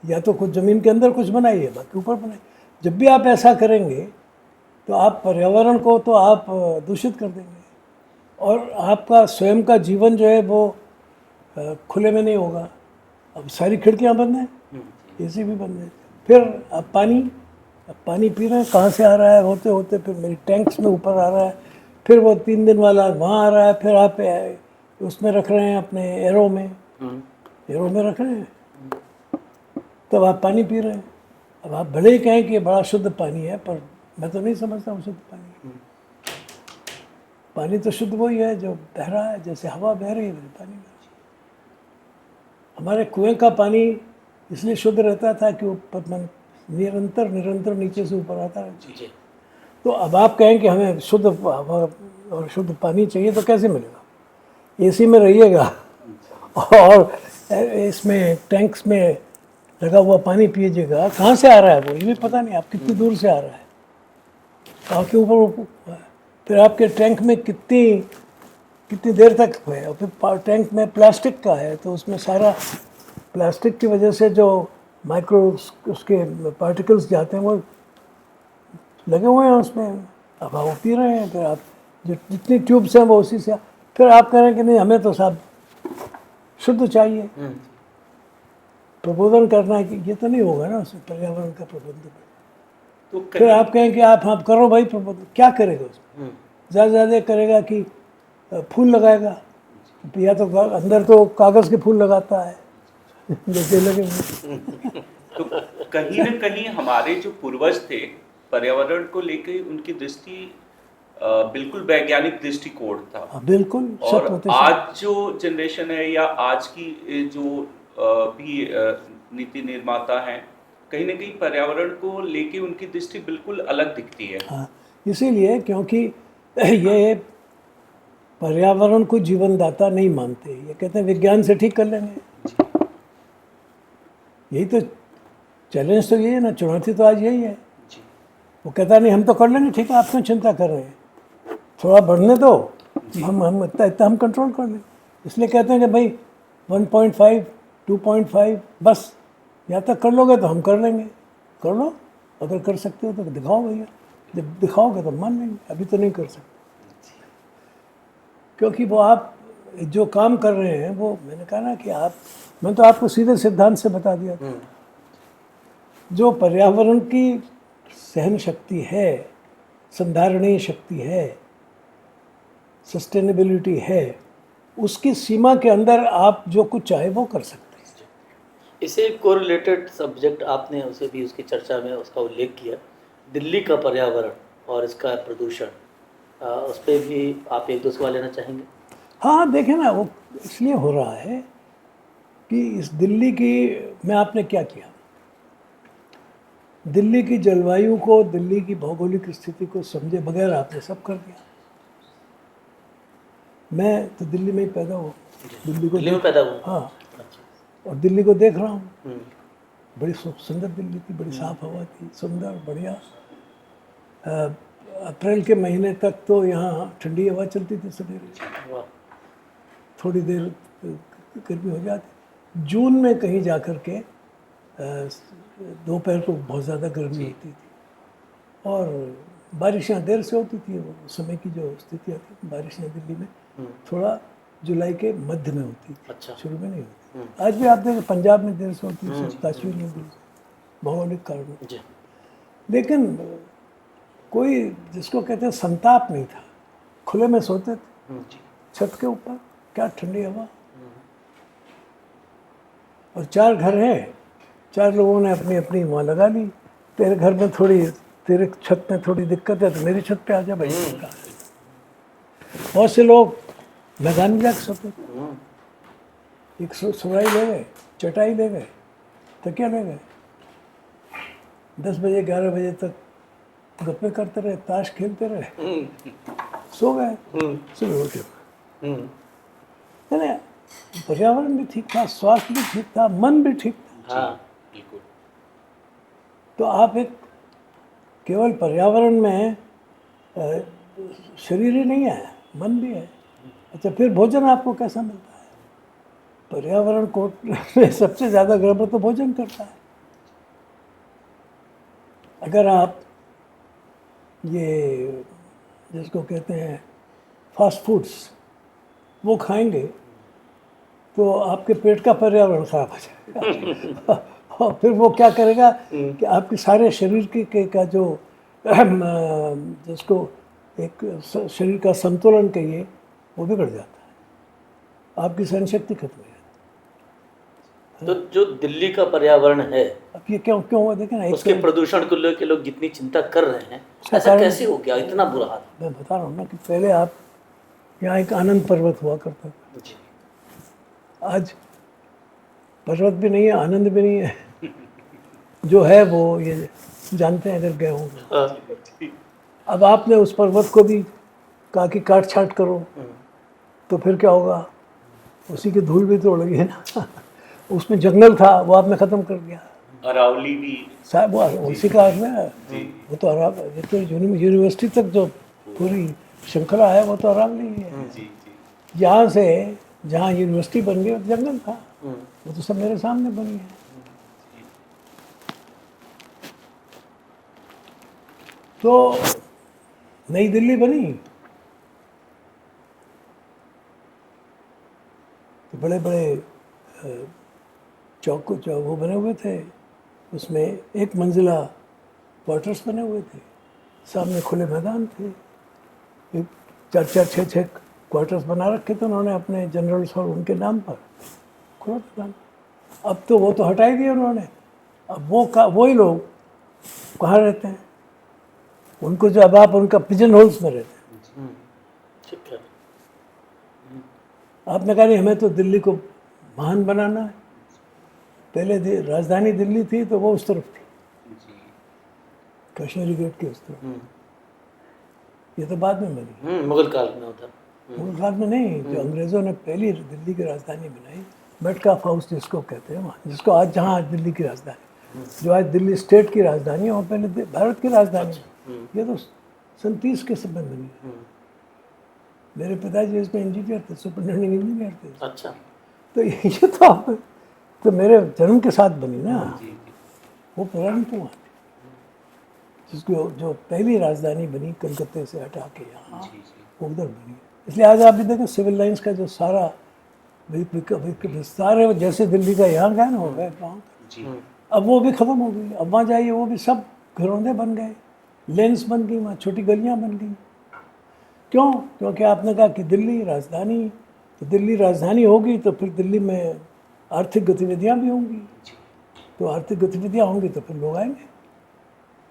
या तो कुछ ज़मीन के अंदर कुछ बनाइए, बाकी ऊपर बनाइए। जब भी आप ऐसा करेंगे तो आप पर्यावरण को तो आप दूषित कर देंगे, और आपका स्वयं का जीवन जो है वो खुले में नहीं होगा। अब सारी खिड़कियाँ बंद हैं, एसी भी बंद है। फिर अब पानी पी रहे हैं, कहाँ से आ रहा है होते होते फिर मेरी टैंक्स में ऊपर आ रहा है, फिर वो 3 दिन वाला वहाँ आ रहा है, फिर आप उसमें रख रहे हैं अपने एरो में रख रहे हैं, तब आप पानी पी रहे हैं। अब आप भले ही कहें कि ये बड़ा शुद्ध पानी है, पर मैं तो नहीं समझता वो शुद्ध पानी है। पानी तो शुद्ध वही है जो बह रहा है, जैसे हवा बह रही है वैसे पानी बह रहा है। हमारे कुएं का पानी इसलिए शुद्ध रहता था कि वो निरंतर नीचे से ऊपर आता रहता। तो अब आप कहें कि हमें शुद्ध हवा और शुद्ध पानी चाहिए, तो कैसे मिलेगा? एसी में रहिएगा और इसमें टैंक्स में लगा हुआ पानी पीजिएगा, कहाँ से आ रहा है वो ये भी पता नहीं, आप कितनी दूर से आ रहा है, आपके ऊपर, फिर आपके टैंक में कितनी देर तक है, और फिर टैंक में प्लास्टिक का है, तो उसमें सारा प्लास्टिक की वजह से जो माइक्रो उसके पार्टिकल्स जाते हैं वो लगे हुए हैं उसमें, अब वो पी रहे हैं। फिर आप जितनी ट्यूब्स हैं वो उसी से, फिर आप कह रहे हैं कि नहीं हमें तो साहब शुद्ध चाहिए। प्रबोधन करना है कि ये तो नहीं होगा ना उसमें, पर्यावरण का प्रबंधन। तो फिर आप कहें कि आप करो भाई प्रबंधन, क्या करेगा उसमें? ज़्यादा ज़्यादा करेगा कि फूल लगाएगा, या तो अंदर तो कागज़ के फूल लगाता है जैसे लगे हुए। तो कहीं ना कहीं हमारे जो पूर्वज थे पर्यावरण को लेकर उनकी दृष्टि बिल्कुल वैज्ञानिक दृष्टिकोण था। हाँ, बिल्कुल और 100%। आज जो जनरेशन है या आज की जो भी नीति निर्माता हैं, कहीं ना कहीं पर्यावरण को लेके उनकी दृष्टि बिल्कुल अलग दिखती है। हाँ, इसीलिए क्योंकि ये पर्यावरण को जीवनदाता नहीं मानते, ये कहते हैं विज्ञान से ठीक कर लेंगे। यही तो चैलेंज तो यही है ना, चुनौती तो आज यही है। वो कहता नहीं हम तो कर लेंगे, ठीक है आप क्यों चिंता कर रहे हैं, थोड़ा बढ़ने दो, हम इतना हम कंट्रोल कर लेंगे। इसलिए कहते हैं कि भाई 1.5 2.5 बस, यहाँ तक कर लोगे तो हम कर लेंगे, कर लो, अगर कर सकते हो तो दिखाओ भैया, जब दिखाओगे तो मान लेंगे, अभी तो नहीं कर सकते। क्योंकि वो आप जो काम कर रहे हैं वो, मैंने कहा ना कि मैं तो आपको सीधे सिद्धांत से बता दिया था। जो पर्यावरण की सहन शक्ति है, संधारणीय शक्ति है, सस्टेनेबिलिटी है, उसकी सीमा के अंदर आप जो कुछ चाहे वो कर सकते हैं। इसे कोरिलेटेड सब्जेक्ट आपने उसे भी उसकी चर्चा में उसका उल्लेख किया, दिल्ली का पर्यावरण और इसका प्रदूषण, उस पर भी आप एक दो सवाल लेना चाहेंगे? हाँ देखें ना, वो इसलिए हो रहा है कि इस दिल्ली की, मैं आपने क्या किया, दिल्ली की जलवायु को, दिल्ली की भौगोलिक स्थिति को समझे बगैर आपने सब कर दिया। मैं तो दिल्ली में ही पैदा हुआ, दिल्ली में पैदा हुआ? हाँ, और दिल्ली को देख रहा हूँ, बड़ी सुंदर दिल्ली थी, बड़ी साफ हवा थी, सुंदर बढ़िया। अप्रैल के महीने तक तो यहाँ ठंडी हवा चलती थी सवेरे, थोड़ी देर गर्मी हो जाती। जून में कहीं जा कर के दोपहर को बहुत ज़्यादा गर्मी होती थी, और बारिशें देर से होती थी। वो समय की जो स्थितियाँ थी, बारिशें दिल्ली में थोड़ा जुलाई के मध्य में होती थी, अच्छा। शुरू में नहीं होती। आज भी आप देखें पंजाब में देर से होती है, कश्मीर में भी, भौगोलिक कारण। लेकिन कोई जिसको कहते हैं संताप नहीं था, खुले में सोते थे छत के ऊपर, क्या ठंडी हवा। और 4 घर हैं, 4 लोगों ने अपनी अपनी वहाँ लगा ली। तेरे घर में थोड़ी, तेरे छत में थोड़ी दिक्कत है तो मेरी छत पे आ जा भाई। बहुत से लोग मैदान में जाकर सोते थे, एक सुराई ले गए, चटाई ले गए, तकिया ले गए, 10 बजे 11 बजे तक गप्पे करते रहे, ताश खेलते रहे, सो गए, सुबह उठे। है, पर्यावरण भी ठीक था, स्वास्थ्य भी ठीक था, मन भी ठीक था। हाँ, बिल्कुल। तो आप एक केवल पर्यावरण में शरीर ही नहीं है, मन भी है। अच्छा, फिर भोजन आपको कैसा मिलता है? पर्यावरण को सबसे ज़्यादा गड़बड़ तो भोजन करता है। अगर आप ये जिसको कहते हैं फास्ट फूड्स वो खाएंगे तो आपके पेट का पर्यावरण खराब हो जाएगा और फिर वो क्या करेगा कि आपके सारे शरीर का जो जिसको एक शरीर का संतुलन कहिए वो बिगड़ जाता है, आपकी सहन शक्ति खत्म हो जाती तो जो दिल्ली का पर्यावरण है, है। अब ये क्यों क्यों हुआ देखें ना, एक उसके तो प्रदूषण को लेकर लोग जितनी चिंता कर रहे हैं, उसका ऐसा कारण- कैसे हो गया इतना बुरा हाल? मैं बता रहा हूँ ना कि पहले आप यहाँ एक आनंद पर्वत हुआ करता था, जी। आज पर्वत भी नहीं है, आनंद भी नहीं है जो है वो ये जानते हैं अगर गए होंगे। हाँ। अब आपने उस पर्वत को भी कहा कि काट छाट करो, तो फिर क्या होगा, उसी की धूल भी तो उड़ेगी ना उसमें जंगल था वो आपने ख़त्म कर दिया, अरावली भी। साहब वो उसी का है जी। वो तो आराम, ये तो यूनिवर्सिटी तक जो पूरी श्रृंखला है वो तो आराम नहीं है। जी जी। यहाँ से जहाँ यूनिवर्सिटी बन गई वो जंगल था, वो तो सब मेरे सामने बनी है। तो नई दिल्ली बनी तो बड़े बड़े चौक वो बने हुए थे, उसमें एक मंजिला क्वार्टर्स बने हुए थे, सामने खुले मैदान थे, एक 4-4 6-6 क्वार्टर्स बना रखे थे उन्होंने अपने जनरल्स और उनके नाम पर, खुला मैदान। अब तो वो तो हटा ही दिया उन्होंने, अब वही लोग कहाँ रहते हैं, उनको जो अब आप उनका पिजन होल्स में रहते हैं। ठीक है। आपने कहा नहीं हमें तो दिल्ली को महान बनाना है, पहले राजधानी दिल्ली थी तो वो उस तरफ थी, जी। कश्मीरी गेट के उस तरफ, ये तो बाद में बनी, मुगल काल में उधर। मुगल काल में नहीं, जो अंग्रेज़ों ने पहली दिल्ली की राजधानी बनाई, मेटकाफ हाउस जिसको कहते हैं वहाँ, जिसको आज जहाँ आज दिल्ली की राजधानी, जो आज दिल्ली स्टेट की राजधानी है वो पहले भारत की राजधानी है। ये तो 37 के समय बनी है। मेरे पिताजी इसमें इंजीनियर थे, सुपरिटेंडिंग इंजीनियर थे। अच्छा। तो ये तो मेरे जन्म के साथ बनी ना, जी जी। वो पुरानी तो वहाँ थी, जिसको जो पहली राजधानी बनी कलकत्ते से हटा के यहाँ, जी जी। वो उधर बनी। इसलिए आज आप भी देखें सिविल लाइन्स का जो सारा विस्तार है, वो जैसे दिल्ली का यहाँ का है ना हो गया वहाँ, जी। अब वो भी ख़त्म हो गई। अब वहाँ जाइए वो भी सब घरौंदे बन गए, लेन्स बन गई, वहाँ छोटी गलियाँ बन गई। क्यों? क्योंकि आपने कहा कि दिल्ली राजधानी, तो दिल्ली राजधानी होगी तो फिर दिल्ली में आर्थिक गतिविधियाँ भी होंगी, तो आर्थिक गतिविधियाँ होंगी तो फिर लोग आएंगे।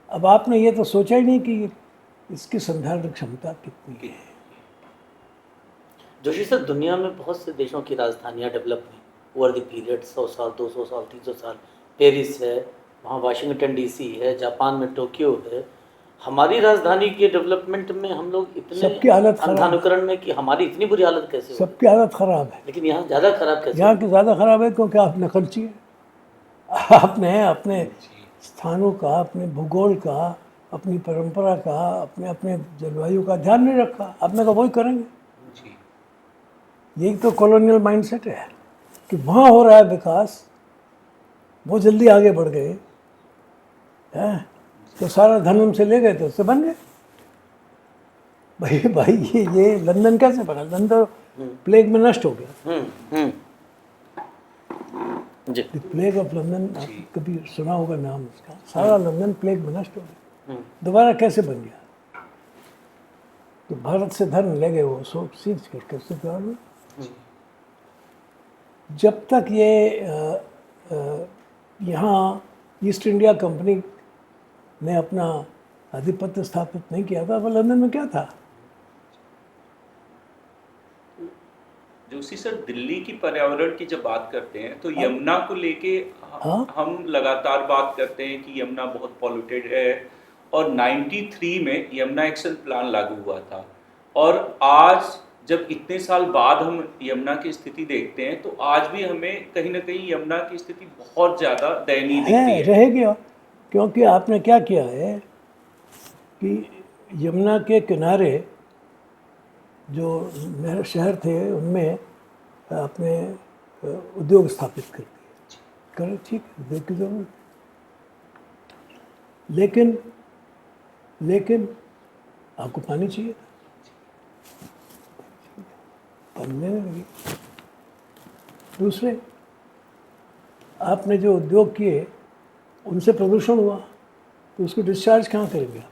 अब आपने ये तो सोचा ही नहीं कि इसकी संधारण क्षमता कितनी है। जोशी सर, दुनिया में बहुत से देशों की राजधानियाँ डेवलप हुई ओवर द पीरियड, 100 साल 200 साल 300 साल। पेरिस है, वहाँ वाशिंगटन डीसी है, जापान में टोक्यो है। हमारी राजधानी के डेवलपमेंट में हम लोग सबकी हालत इतने खराब। अंधानुकरण में कि हमारी इतनी बुरी हालत कैसे हो, सबकी हालत ख़राब है, लेकिन यहाँ ज़्यादा खराब कैसे यहाँ की ज़्यादा ख़राब है क्योंकि आप नकलची है। आपने अपने स्थानों का, अपने भूगोल का, अपनी परंपरा का, अपने अपने जलवायु का ध्यान नहीं रखा। आपने कहा वही करेंगे, जी। यही तो कॉलोनियल माइंडसेट है कि वहाँ हो रहा है विकास, वो जल्दी आगे बढ़ गए हैं, तो सारा धन उनसे ले गए तो उससे बन गए। भाई भाई ये लंदन कैसे बना? लंदन प्लेग में नष्ट हो गया। जी। प्लेग ऑफ लंदन, आप कभी सुना होगा नाम उसका, सारा लंदन प्लेग में नष्ट हो गया। दोबारा कैसे बन गया? तो भारत से धन ले गए वो, सो सीज कर कैसे प्यार में। जब तक ये यहाँ ईस्ट इंडिया कंपनी ने अपना आधिपत्य स्थापित नहीं किया था, वो लंदन में क्या था? जोशी सर, दिल्ली की पर्यावरण की जब बात करते हैं तो यमुना को लेके हम लगातार बात करते हैं कि यमुना बहुत पॉल्यूटेड है, और 93 में यमुना एक्शन प्लान लागू हुआ था, और आज जब इतने साल बाद हम यमुना की स्थिति देखते हैं तो आज भी हमें कहीं ना कहीं यमुना की स्थिति बहुत ज़्यादा दयनीय दिखती है। रहेगी, क्योंकि आपने क्या किया है कि यमुना के किनारे जो शहर थे उनमें अपने उद्योग स्थापित कर दिए। करें, ठीक है, उद्योग की जरूरत है, लेकिन आपको पानी चाहिए था, पानी लेने लगी। दूसरे, आपने जो उद्योग किए उनसे प्रदूषण हुआ तो उसको डिस्चार्ज कहाँ करेंगे आप?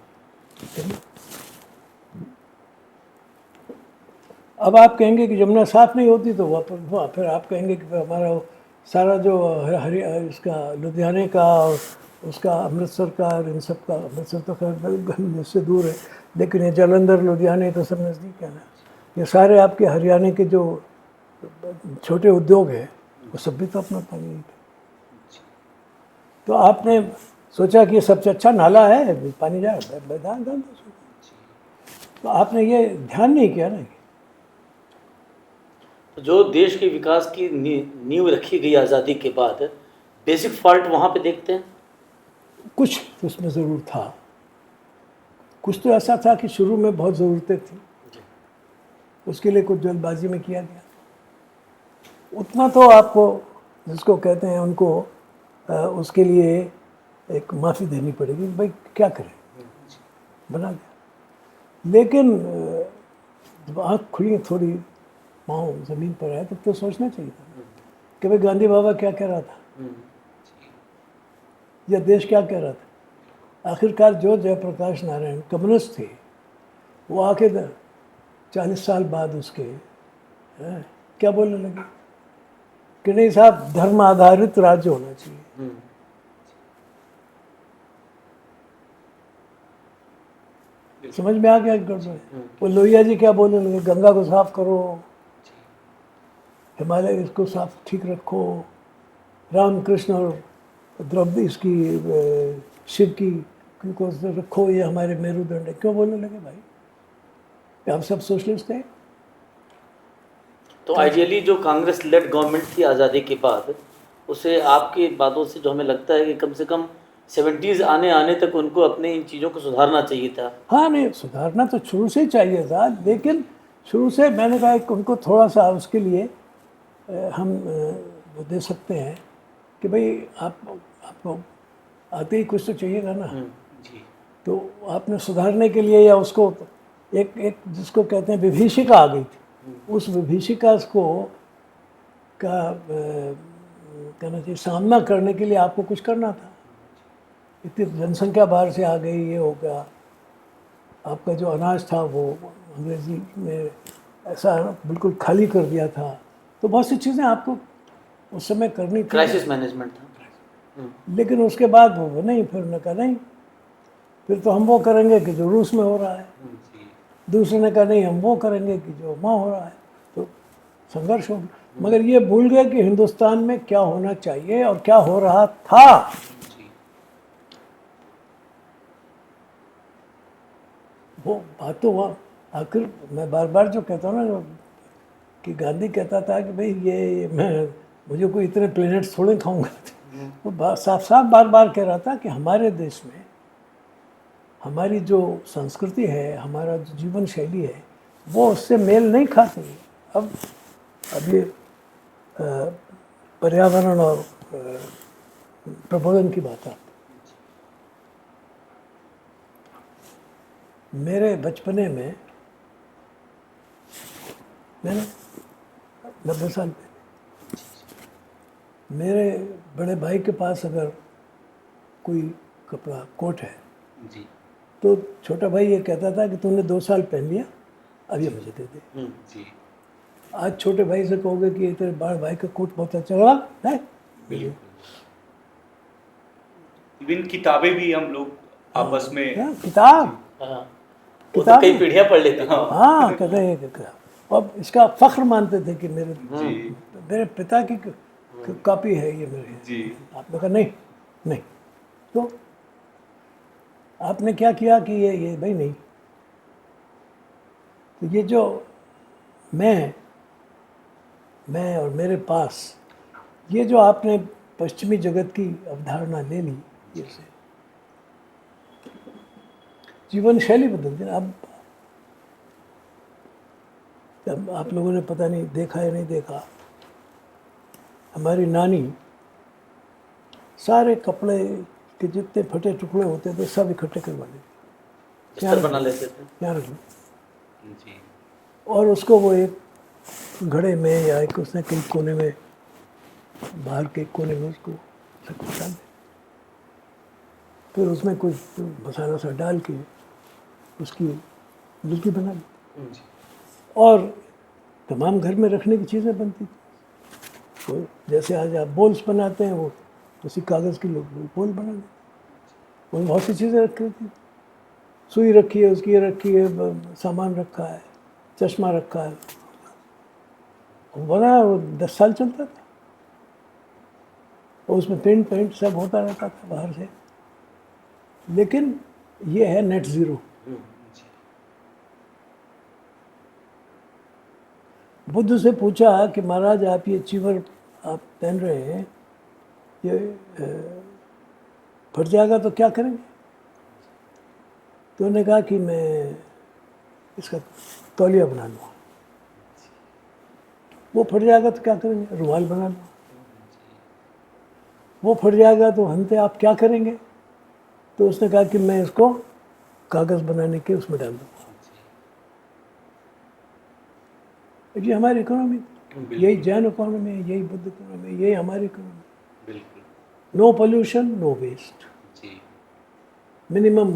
अब आप कहेंगे कि यमुना साफ नहीं होती तो वहाँ फिर आप कहेंगे कि हमारा वो सारा जो इसका लुधियाने का और उसका अमृतसर का और इन सब का, अमृतसर तो खैर इससे दूर है, लेकिन ये जालंधर लुधियाने तो सब नज़दीक है ना, ये सारे आपके हरियाणा के जो छोटे उद्योग हैं वो सब भी तो अपना पानी है। तो आपने सोचा कि ये सबसे अच्छा नाला है, पानी जा मैदान डाल दो, तो आपने ये ध्यान नहीं किया ना। जो देश के विकास की नींव रखी गई आज़ादी के बाद, बेसिक फॉल्ट वहाँ पे देखते हैं। कुछ उसमें ज़रूर था, कुछ तो ऐसा था कि शुरू में बहुत ज़रूरतें थी, उसके लिए कुछ जल्दबाजी में किया गया। उतना तो आपको जिसको कहते हैं उनको उसके लिए एक माफ़ी देनी पड़ेगी, भाई क्या करें, बना दिया। लेकिन जब आँख खुली थोड़ी, पाँव ज़मीन पर आए, तब तो सोचना चाहिए था कि भाई गांधी बाबा क्या कह रहा था या देश क्या कह रहा था। आखिरकार जो जयप्रकाश नारायण कम्युनिस्ट थे वो आके 40 साल बाद उसके क्या बोलने लगे कि नहीं साहब, धर्म आधारित राज्य होना चाहिए। समझ में आ गया गड़बड़। वो लोहिया जी क्या बोलने लगे, गंगा को साफ करो, हिमालय इसको साफ ठीक रखो, रामकृष्ण और द्रौपदी इसकी शिव की को रखो, ये हमारे मेरुदंड है। क्यों बोलने लगे भाई, हम सब सोशलिस्ट हैं। तो आइडियली जो कांग्रेस लेड गवर्नमेंट थी आज़ादी के बाद, उसे आपकी बातों से जो हमें लगता है कि कम से कम 70s आने तक उनको अपने इन चीज़ों को सुधारना चाहिए था। हाँ नहीं, सुधारना तो शुरू से ही चाहिए था, लेकिन शुरू से मैंने कहा कि उनको थोड़ा सा उसके लिए हम वो दे सकते हैं कि भाई आपको आते ही कुछ तो चाहिएगा ना। जी। तो आपने सुधारने के लिए, या उसको एक जिसको कहते हैं विभीषिका आ गई थी, उस विभीषिका को का कहना चाहिए सामना करने के लिए आपको कुछ करना था। इतनी जनसंख्या बाहर से आ गई, ये हो गया, आपका जो अनाज था वो अंग्रेजी में ऐसा बिल्कुल खाली कर दिया था, तो बहुत सी चीज़ें आपको उस समय करनी थी, क्राइसिस मैनेजमेंट था। लेकिन उसके बाद वो नहीं, फिर उन्होंने कहा नहीं, फिर तो हम वो करेंगे कि जो रूस में हो रहा है। दूसरे ने कहा नहीं, हम वो करेंगे कि जो वहाँ हो रहा है। तो संघर्ष हो गया, मगर ये भूल गए कि हिंदुस्तान में क्या होना चाहिए और क्या हो रहा था। वो बात तो वहाँ आखिर मैं बार बार जो कहता हूँ ना कि गांधी कहता था कि भाई ये मुझे कोई इतने प्लेनेट्स थोड़े खाऊंगा, वो साफ साफ बार बार कह रहा था कि हमारे देश में हमारी जो संस्कृति है, हमारा जो जीवन शैली है, वो उससे मेल नहीं खाती। अब ये पर्यावरण और प्रबोधन की बात है। मेरे बचपने में मैंने 90 साल पहले मेरे बड़े भाई के पास अगर कोई कपड़ा कोट है जी, तो छोटा भाई ये कहता था कि तूने 2 साल पहन लिया, अब ये मुझे दे दे। जी, आज छोटे भाई से कहोगे कि ये तेरे बड़े भाई का कोट बहुत अच्छा लगा है। बिल्कुल। इवन किताबें भी हम लोग आपस में, हाँ, किताब हाँ, वो तो कई पीढ़ियाँ पढ़ लेते हैं। हाँ कहते हैं, अब इसका फख्र मानते थे कि मेरे पिता की कॉपी है ये मेरे। जी, आपने कहा नहीं नहीं, तो आपने क्या किया कि ये भाई नहीं, तो ये जो मैं और मेरे पास ये जो आपने पश्चिमी जगत की अवधारणा ले ली, ये से जीवन शैली बदल दी। अब आप लोगों ने पता नहीं देखा या नहीं देखा, हमारी नानी सारे कपड़े के जितने फटे टुकड़े होते थे सब इकट्ठे करवा लेते, बिस्तर बना लेते थे। यहाँ रख लो, जी, और उसको वो एक घड़े में या एक उसने कहीं कोने में बाहर के कोने में उसको डाल दें, फिर उसमें कुछ मसाला सा डाल के उसकी लिट्टी बना दी। और तमाम घर में रखने की चीज़ें बनती थी। तो जैसे आज आप बोल्स बनाते हैं, वो उसी कागज़ के लोग बोल बना देते, उसमें बहुत सी चीज़ें रखी थी। सुई रखी है, उसकी ये रखी है, सामान रखा है, चश्मा रखा है, वो बना, वो 10 साल चलता था। और उसमें पेंट सब होता रहता था बाहर से। लेकिन ये है नेट ज़ीरो। बुद्ध से पूछा कि महाराज आप ये चीवर आप पहन रहे हैं, ये फट जाएगा तो क्या करेंगे? तो उन्होंने कहा कि मैं इसका तौलिया बना लूँगा। वो फट जाएगा तो क्या करेंगे? रुमाल बना लूँगा। वो फट जाएगा तो हमसे आप क्या करेंगे? तो उसने कहा कि मैं इसको कागज़ बनाने के उसमें डाल दूँगा। ये हमारी इकोनॉमी, यही जैन इकोनॉमी है, यही बुद्ध इकोनॉमी है, यही हमारी इकोनॉमी। बिल्कुल। नो पोल्यूशन, नो वेस्ट, जी। मिनिमम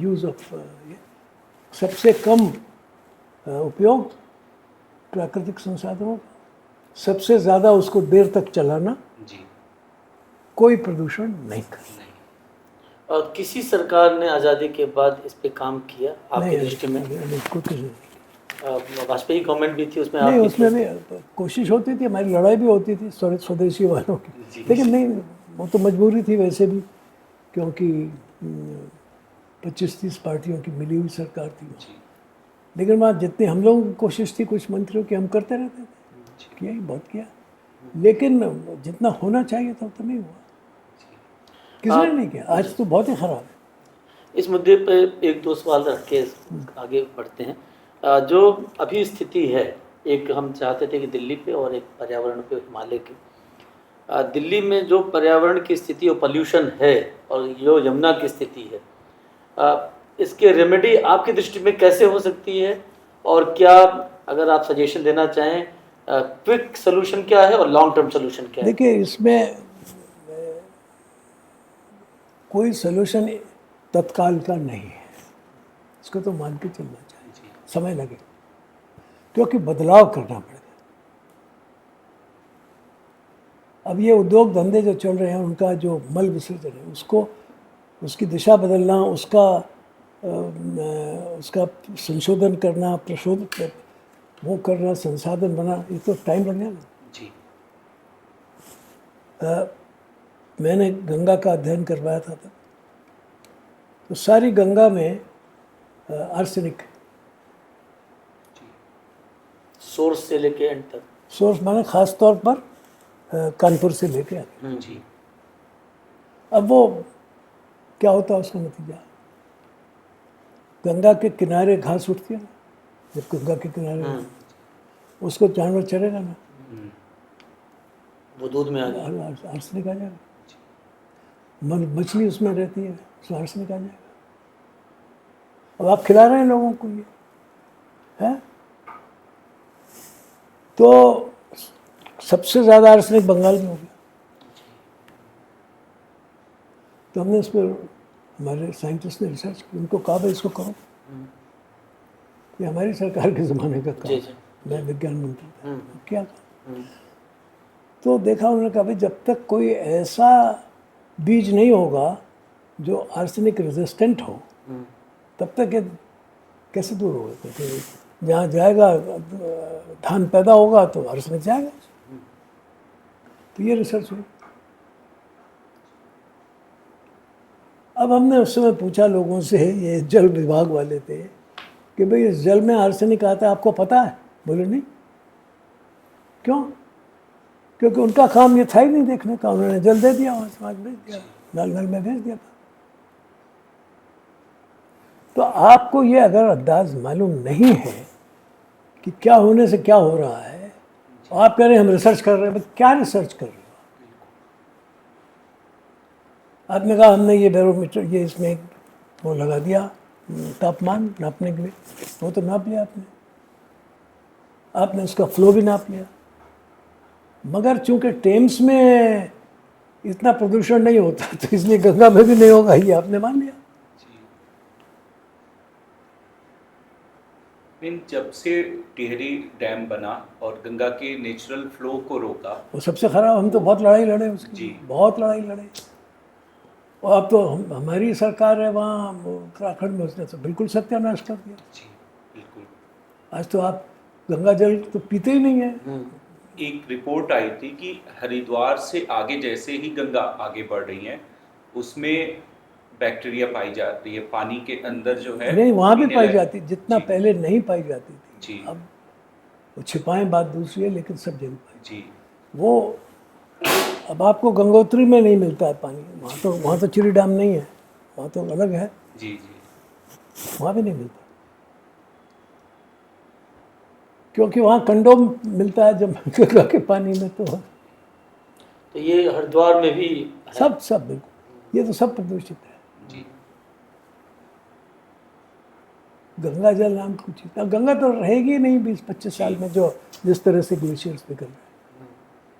यूज़ ऑफ, सबसे कम उपयोग प्राकृतिक संसाधनों का, सबसे ज़्यादा उसको देर तक चलाना, जी। कोई प्रदूषण नहीं करना। और किसी सरकार ने आज़ादी के बाद इस पे काम किया आपकी दृष्टि में? वाजपेयी गवर्नमेंट भी थी, उसमें नहीं, आपकी उसमें भी कोशिश होती थी, हमारी लड़ाई भी होती थी स्वदेशी वालों की, लेकिन नहीं, वो तो मजबूरी थी वैसे भी, क्योंकि 25-30 पार्टियों की मिली हुई सरकार थी। लेकिन वहाँ जितनी हम लोगों की कोशिश थी कुछ मंत्रियों की, हम करते रहते थे, किया ही बहुत किया, लेकिन जितना होना चाहिए था उतना नहीं हुआ। किसने नहीं किया? आज तो बहुत ही ख़राब है। इस मुद्दे पे एक दो सवाल रख के आगे बढ़ते हैं। जो अभी स्थिति है, एक हम चाहते थे कि दिल्ली पे और एक पर्यावरण पे हिमालय की। दिल्ली में जो पर्यावरण की स्थिति और पोल्यूशन है और जो यमुना की स्थिति है, इसके रेमेडी आपकी दृष्टि में कैसे हो सकती है, और क्या अगर आप सजेशन देना चाहें, क्विक सोल्यूशन क्या है और लॉन्ग टर्म सोल्यूशन क्या है? देखिए, इसमें कोई सोल्यूशन तत्काल का नहीं है, इसको तो मान के चलना चाहिए, समय लगे, क्योंकि बदलाव करना पड़ेगा। अब ये उद्योग धंधे जो चल रहे हैं, उनका जो मल विसर्जन है, उसको, उसकी दिशा बदलना, उसका संशोधन करना, प्रशोधन वो करना, संसाधन बना, ये तो टाइम लगेगा ना। जी। मैंने गंगा का अध्ययन करवाया था तब, तो सारी गंगा में आर्सेनिक, सोर्स से लेके एंड तक। सोर्स माने खास तौर पर कानपुर से लेके आगे। जी। अब वो क्या होता है उसका नतीजा? गंगा के किनारे घास उठती है ना, जब गंगा के किनारे उसको जानवर चरेगा ना, वो दूध में आ गया, आर्सेनिक आ जाएगा। मछली उसमें रहती है, उसमें आर्सेनिक आ जाएगा। अब आप खिला रहे हैं लोगों को ये, है? तो सबसे ज़्यादा आर्सेनिक बंगाल में हो गया। तो हमने इस पर, हमारे साइंटिस्ट ने रिसर्च की, उनको कहा भाई इसको करो। ये हमारी सरकार के ज़माने का काम है, मैं विज्ञान मंत्री था, क्या कहा? तो देखा उन्होंने, कहा भाई जब तक कोई ऐसा बीज नहीं होगा जो आर्सेनिक रेजिस्टेंट हो, तब तक ये कैसे दूर होगा? क्योंकि जहाँ जाएगा धान पैदा होगा तो आर्सेनिक जाएगा। तो ये रिसर्च हुई। अब हमने उस समय पूछा लोगों से, ये जल विभाग वाले थे, कि भाई इस जल में आर्सेनिक आता है, आपको पता है? बोले नहीं। क्यों? क्योंकि उनका काम ये था ही नहीं देखने का, उन्होंने जल दे दिया, वहाँ समाज भेज दिया, नल में भेज दिया था। तो आपको ये अगर अंदाज मालूम नहीं है कि क्या होने से क्या हो रहा है, आप कह रहे हैं हम रिसर्च कर रहे हैं, क्या रिसर्च कर रहे हो? आपने कहा हमने ये बैरोमीटर, ये इसमें वो लगा दिया तापमान नापने के लिए, वो तो नाप लिया आपने उसका फ्लो भी नाप लिया, मगर चूंकि टेम्स में इतना प्रदूषण नहीं होता तो इसलिए गंगा में भी नहीं होगा, ये आपने मान लिया। मीन जब से टिहरी डैम बना और गंगा के नेचुरल फ्लो को रोका, वो सबसे खराब, हम तो बहुत लड़ाई लड़े उसकी, जी। बहुत लड़ाई लड़े। और अब तो हमारी सरकार है वहाँ उत्तराखंड में, उसने तो बिल्कुल सत्यानाश कर दिया। जी बिल्कुल। आज तो आप गंगा जल तो पीते ही नहीं है। एक रिपोर्ट आई थी कि हरिद्वार से आगे जैसे ही गंगा आगे बढ़ रही है उसमें बैक्टीरिया पाई जाती है, पानी के अंदर जो है नहीं, वहाँ भी पीने पाई लायक- जाती, जितना जी, पहले नहीं पाई जाती थी। जी अब वो छिपाएं बात दूसरी है, लेकिन सब जगह पाई। जी वो अब आपको गंगोत्री में नहीं मिलता है पानी, वहाँ तो चिरी डैम नहीं है, वहाँ तो अलग है, जी जी वहाँ भी नहीं मिलता। क्योंकि वहाँ कंडोम मिलता है जब गंगा के पानी में, तो ये हरिद्वार में भी है। सब बिल्कुल, ये तो सब प्रदूषित है। जी गंगा जल नाम की चीज, अब गंगा तो रहेगी नहीं 20-25 साल में, जो जिस तरह से ग्लेशियर्स पिघल रहे हैं।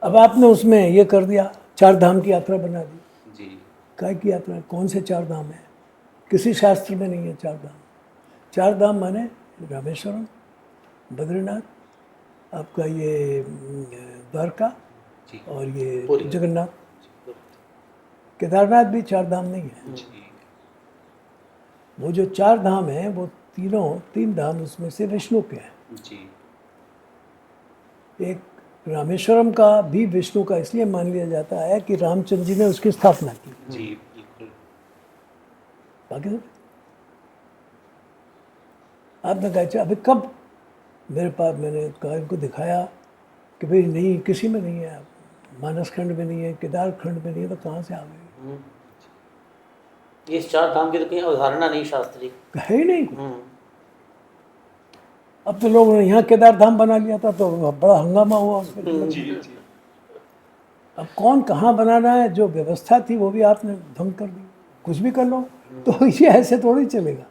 अब आपने उसमें ये कर दिया, 4 धाम की यात्रा बना दी। जी काय की यात्रा? कौन से 4 धाम है? किसी शास्त्र में नहीं है 4 धाम। 4 धाम माने रामेश्वरम, बद्रीनाथ, आपका ये द्वारका जी और ये पूरी। जगन्नाथ। केदारनाथ भी 4 धाम नहीं है। जी वो जो 4 धाम हैं वो 3 धाम उसमें से विष्णु के हैं। जी एक रामेश्वरम का भी विष्णु का इसलिए मान लिया जाता है कि रामचंद्र जी ने उसकी स्थापना की। जी बिल्कुल। बाकी सब आपने कहा अच्छा, अभी कब मेरे पास, मैंने कहा इनको दिखाया कि भाई नहीं, किसी में नहीं है, मानस खंड में नहीं है, केदार खंड में नहीं है, तो कहाँ से आ गए? ये इस 4 धाम की तो कहीं अवधारणा नहीं शास्त्रीय। है ही नहीं। अब तो लोगों ने यहाँ केदार धाम बना लिया था तो बड़ा हंगामा हुआ उस पर। जी जी अब कौन कहाँ बनाना है, जो व्यवस्था थी वो भी आपने भंग कर दी। कुछ भी कर लो तो ये ऐसे थोड़ी चलेगा।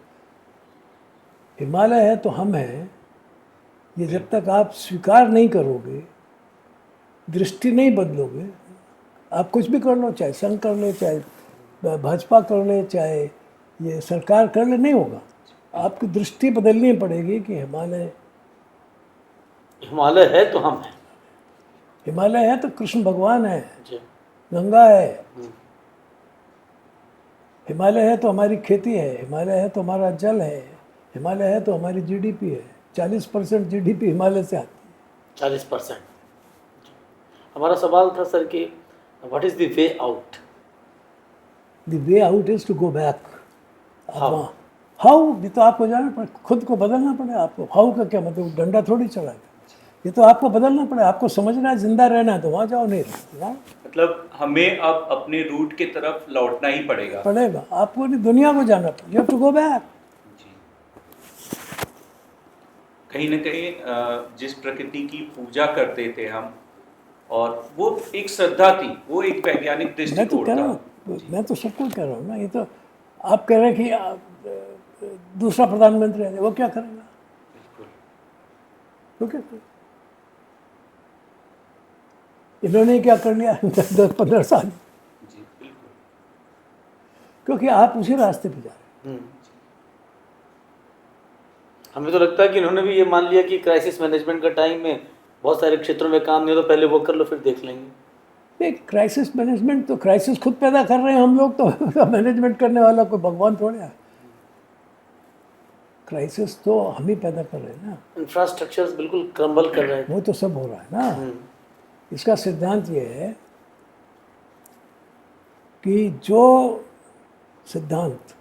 हिमालय है तो हम हैं, ये जब तक आप स्वीकार नहीं करोगे, दृष्टि नहीं बदलोगे, आप कुछ भी कर लो, चाहे संघ कर ले, चाहे भाजपा कर ले, चाहे ये सरकार कर ले, नहीं होगा। आपकी दृष्टि बदलनी पड़ेगी कि हिमालय है तो हम हैं। हिमालय है तो कृष्ण भगवान है, जी। गंगा है। हिमालय है तो हमारी खेती है, हिमालय है तो हमारा जल है, हिमालय है तो हमारी जीडीपी है। 40% जीडीपी हिमालय से आती है। 40%। हमारा सवाल था सर कि what is the way out? The way out is to go back. How? How भी तो आपको जाना पड़े, खुद को बदलना पड़े आपको। हाउ का क्या मतलब, डंडा थोड़ी चला गया, ये तो आपको बदलना पड़े। आपको समझना है जिंदा रहना है तो वहाँ जाओ, नहीं रहना मतलब हमें अब अपने रूट की तरफ लौटना ही पड़ेगा। पड़ेगा। आपको नहीं, दुनिया को जाना पड़ेगा, you have to go back. जी कहीं ना कहीं जिस प्रकृति की पूजा करते थे हम, और वो एक श्रद्धा थी, वो एक वैज्ञानिक मैं तो दृष्टिकोण कह रहा था। हूँ, मैं तो सबको कह रहा हूँ ना। ये तो आप कह रहे हैं कि दूसरा प्रधानमंत्री है, वो क्या करेगा? बिल्कुल। वो क्या करेगा? इन्होंने क्या कर लिया 10-15 साल, जी बिल्कुल। क्योंकि आप उसी रास्ते पे जा रहे हैं। हमें तो लगता है कि इन्होंने भी ये मान लिया कि क्राइसिस मैनेजमेंट का टाइम में बहुत सारे क्षेत्रों में काम नहीं हो तो पहले वो कर लो फिर देख लेंगे। एक क्राइसिस मैनेजमेंट तो क्राइसिस खुद पैदा कर रहे हैं हम लोग, तो मैनेजमेंट करने वाला कोई भगवान थोड़ा है। क्राइसिस तो हम ही पैदा कर रहे हैं ना। इंफ्रास्ट्रक्चर्स बिल्कुल क्रम्बल कर रहे हैं। वो तो सब हो रहा है ना। इसका सिद्धांत ये है कि जो सिद्धांत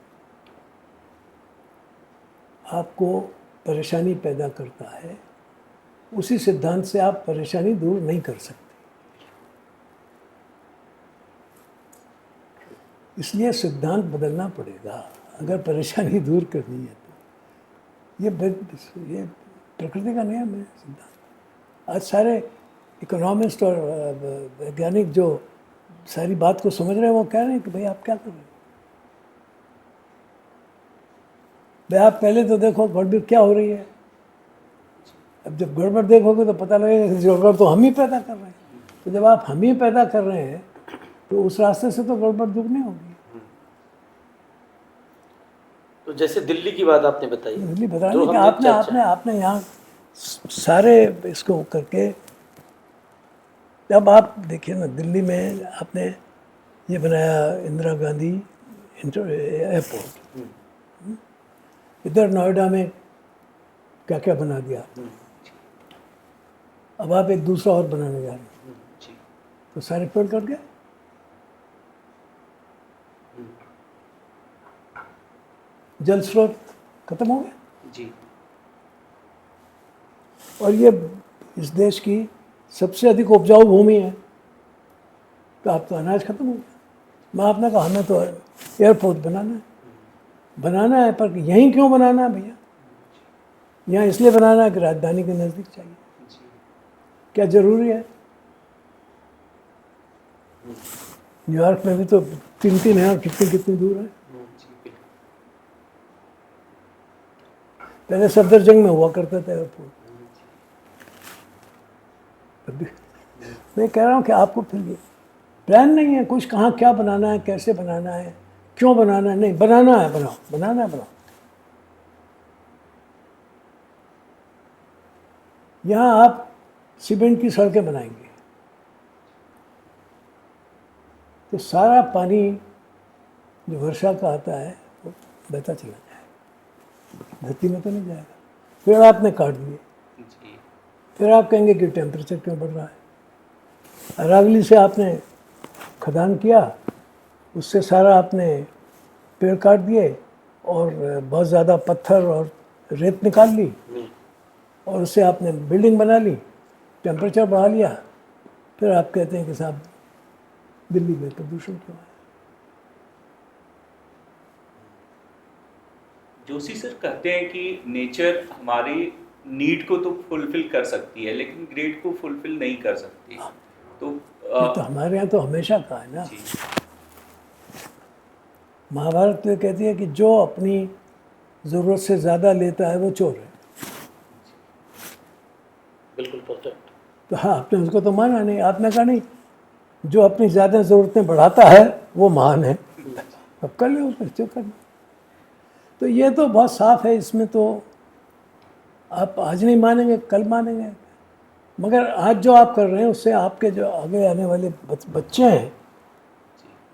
आपको परेशानी पैदा करता है, उसी सिद्धांत से आप परेशानी दूर नहीं कर सकते। इसलिए सिद्धांत बदलना पड़ेगा अगर परेशानी दूर करनी है तो। ये प्रकृति का नियम है सिद्धांत। आज सारे इकोनॉमिस्ट और वैज्ञानिक जो सारी बात को समझ रहे हैं वो कह रहे हैं कि भाई आप क्या कर रहे हैं। भाई आप पहले तो देखो गड़बड़ क्या हो रही है। अब जब गड़बड़ देखोगे तो पता लगेगा कि गड़बड़ तो हम ही पैदा कर रहे हैं। तो जब आप हम ही पैदा कर रहे हैं तो उस रास्ते से तो गड़बड़ दुगनी होगी। तो जैसे दिल्ली की बात आपने बताई, दिल्ली बता जो रहे कि हमने आपने चर्चा- आपने आपने यहाँ सारे इसको करके, जब आप देखिए ना दिल्ली में आपने ये बनाया इंदिरा गांधी एयरपोर्ट, इधर नोएडा में क्या क्या बना दिया, अब आप एक दूसरा और बनाने जा रहे हैं, जी तो सारे पेड़ कट गए। जल स्रोत खत्म हो गए। जी और ये इस देश की सबसे अधिक उपजाऊ भूमि है, तो आप तो अनाज खत्म हो गया। मैं आपने कहा हमें तो एयरपोर्ट बनाना है, पर यहीं क्यों बनाना है भैया? यहाँ इसलिए बनाना है कि राजधानी के नज़दीक चाहिए। जी क्या ज़रूरी है? न्यूयॉर्क में भी तो 3-3 है और कितनी दूर है। जी बिल्कुल पहले सफदरजंग में हुआ करता था एयरपोर्ट। अभी मैं कह रहा हूँ कि आपको फिर ये प्लान नहीं है कुछ, कहाँ क्या बनाना है, कैसे बनाना है, क्यों बनाना है, नहीं बनाना है बनाओ, बनाना है बनाओ। यहाँ आप सीमेंट की सड़कें बनाएंगे तो सारा पानी जो वर्षा का आता है वो बहता चला जाएगा, धरती में तो नहीं जाएगा। पेड़ आपने काट दिए, जी फिर आप कहेंगे कि टेम्परेचर क्यों बढ़ रहा है। अरावली से आपने खदान किया, उससे सारा आपने पेड़ काट दिए और बहुत ज़्यादा पत्थर और रेत निकाल ली और उससे आपने बिल्डिंग बना ली, टेम्परेचर बढ़ा लिया। फिर आप कहते हैं कि साहब दिल्ली में प्रदूषण क्यों है? जोशी सर कहते हैं कि नेचर हमारी नीड को तो फुलफिल कर सकती है लेकिन ग्रेड को फुलफिल नहीं कर सकती। तो ये तो हमारे यहाँ तो हमेशा कहा है ना। जी महाभारत तो कहती है कि जो अपनी ज़रूरत से ज़्यादा लेता है वो चोर है। बिल्कुल परफेक्ट। तो हाँ, आपने उसको तो माना नहीं, आपने कहा नहीं जो अपनी ज़्यादा ज़रूरतें बढ़ाता है वो महान है। अब कर लो फिर जो करना। तो ये तो बहुत साफ है, इसमें तो आप आज नहीं मानेंगे कल मानेंगे, मगर आज जो आप कर रहे हैं उससे आपके जो आगे आने वाले बच्चे हैं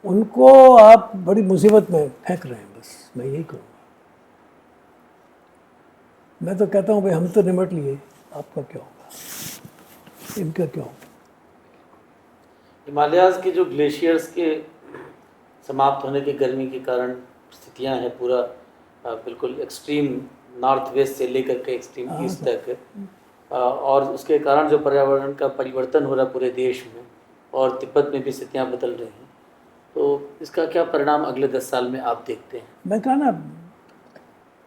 उनको आप बड़ी मुसीबत में फेंक रहे हैं। बस मैं यही कहूँगा। मैं तो कहता हूँ भाई हम तो निमट लिए, आपका क्या होगा, इनका क्या होगा। हिमालयाज़ के जो ग्लेशियर्स के समाप्त होने की गर्मी के कारण स्थितियां हैं, पूरा बिल्कुल एक्सट्रीम नॉर्थ वेस्ट से लेकर के एक्सट्रीम ईस्ट तक, और उसके कारण जो पर्यावरण का परिवर्तन हो रहा है पूरे देश में, और तिब्बत में भी स्थितियां बदल रही हैं, तो इसका क्या परिणाम अगले 10 साल में आप देखते हैं? मैं कहा ना,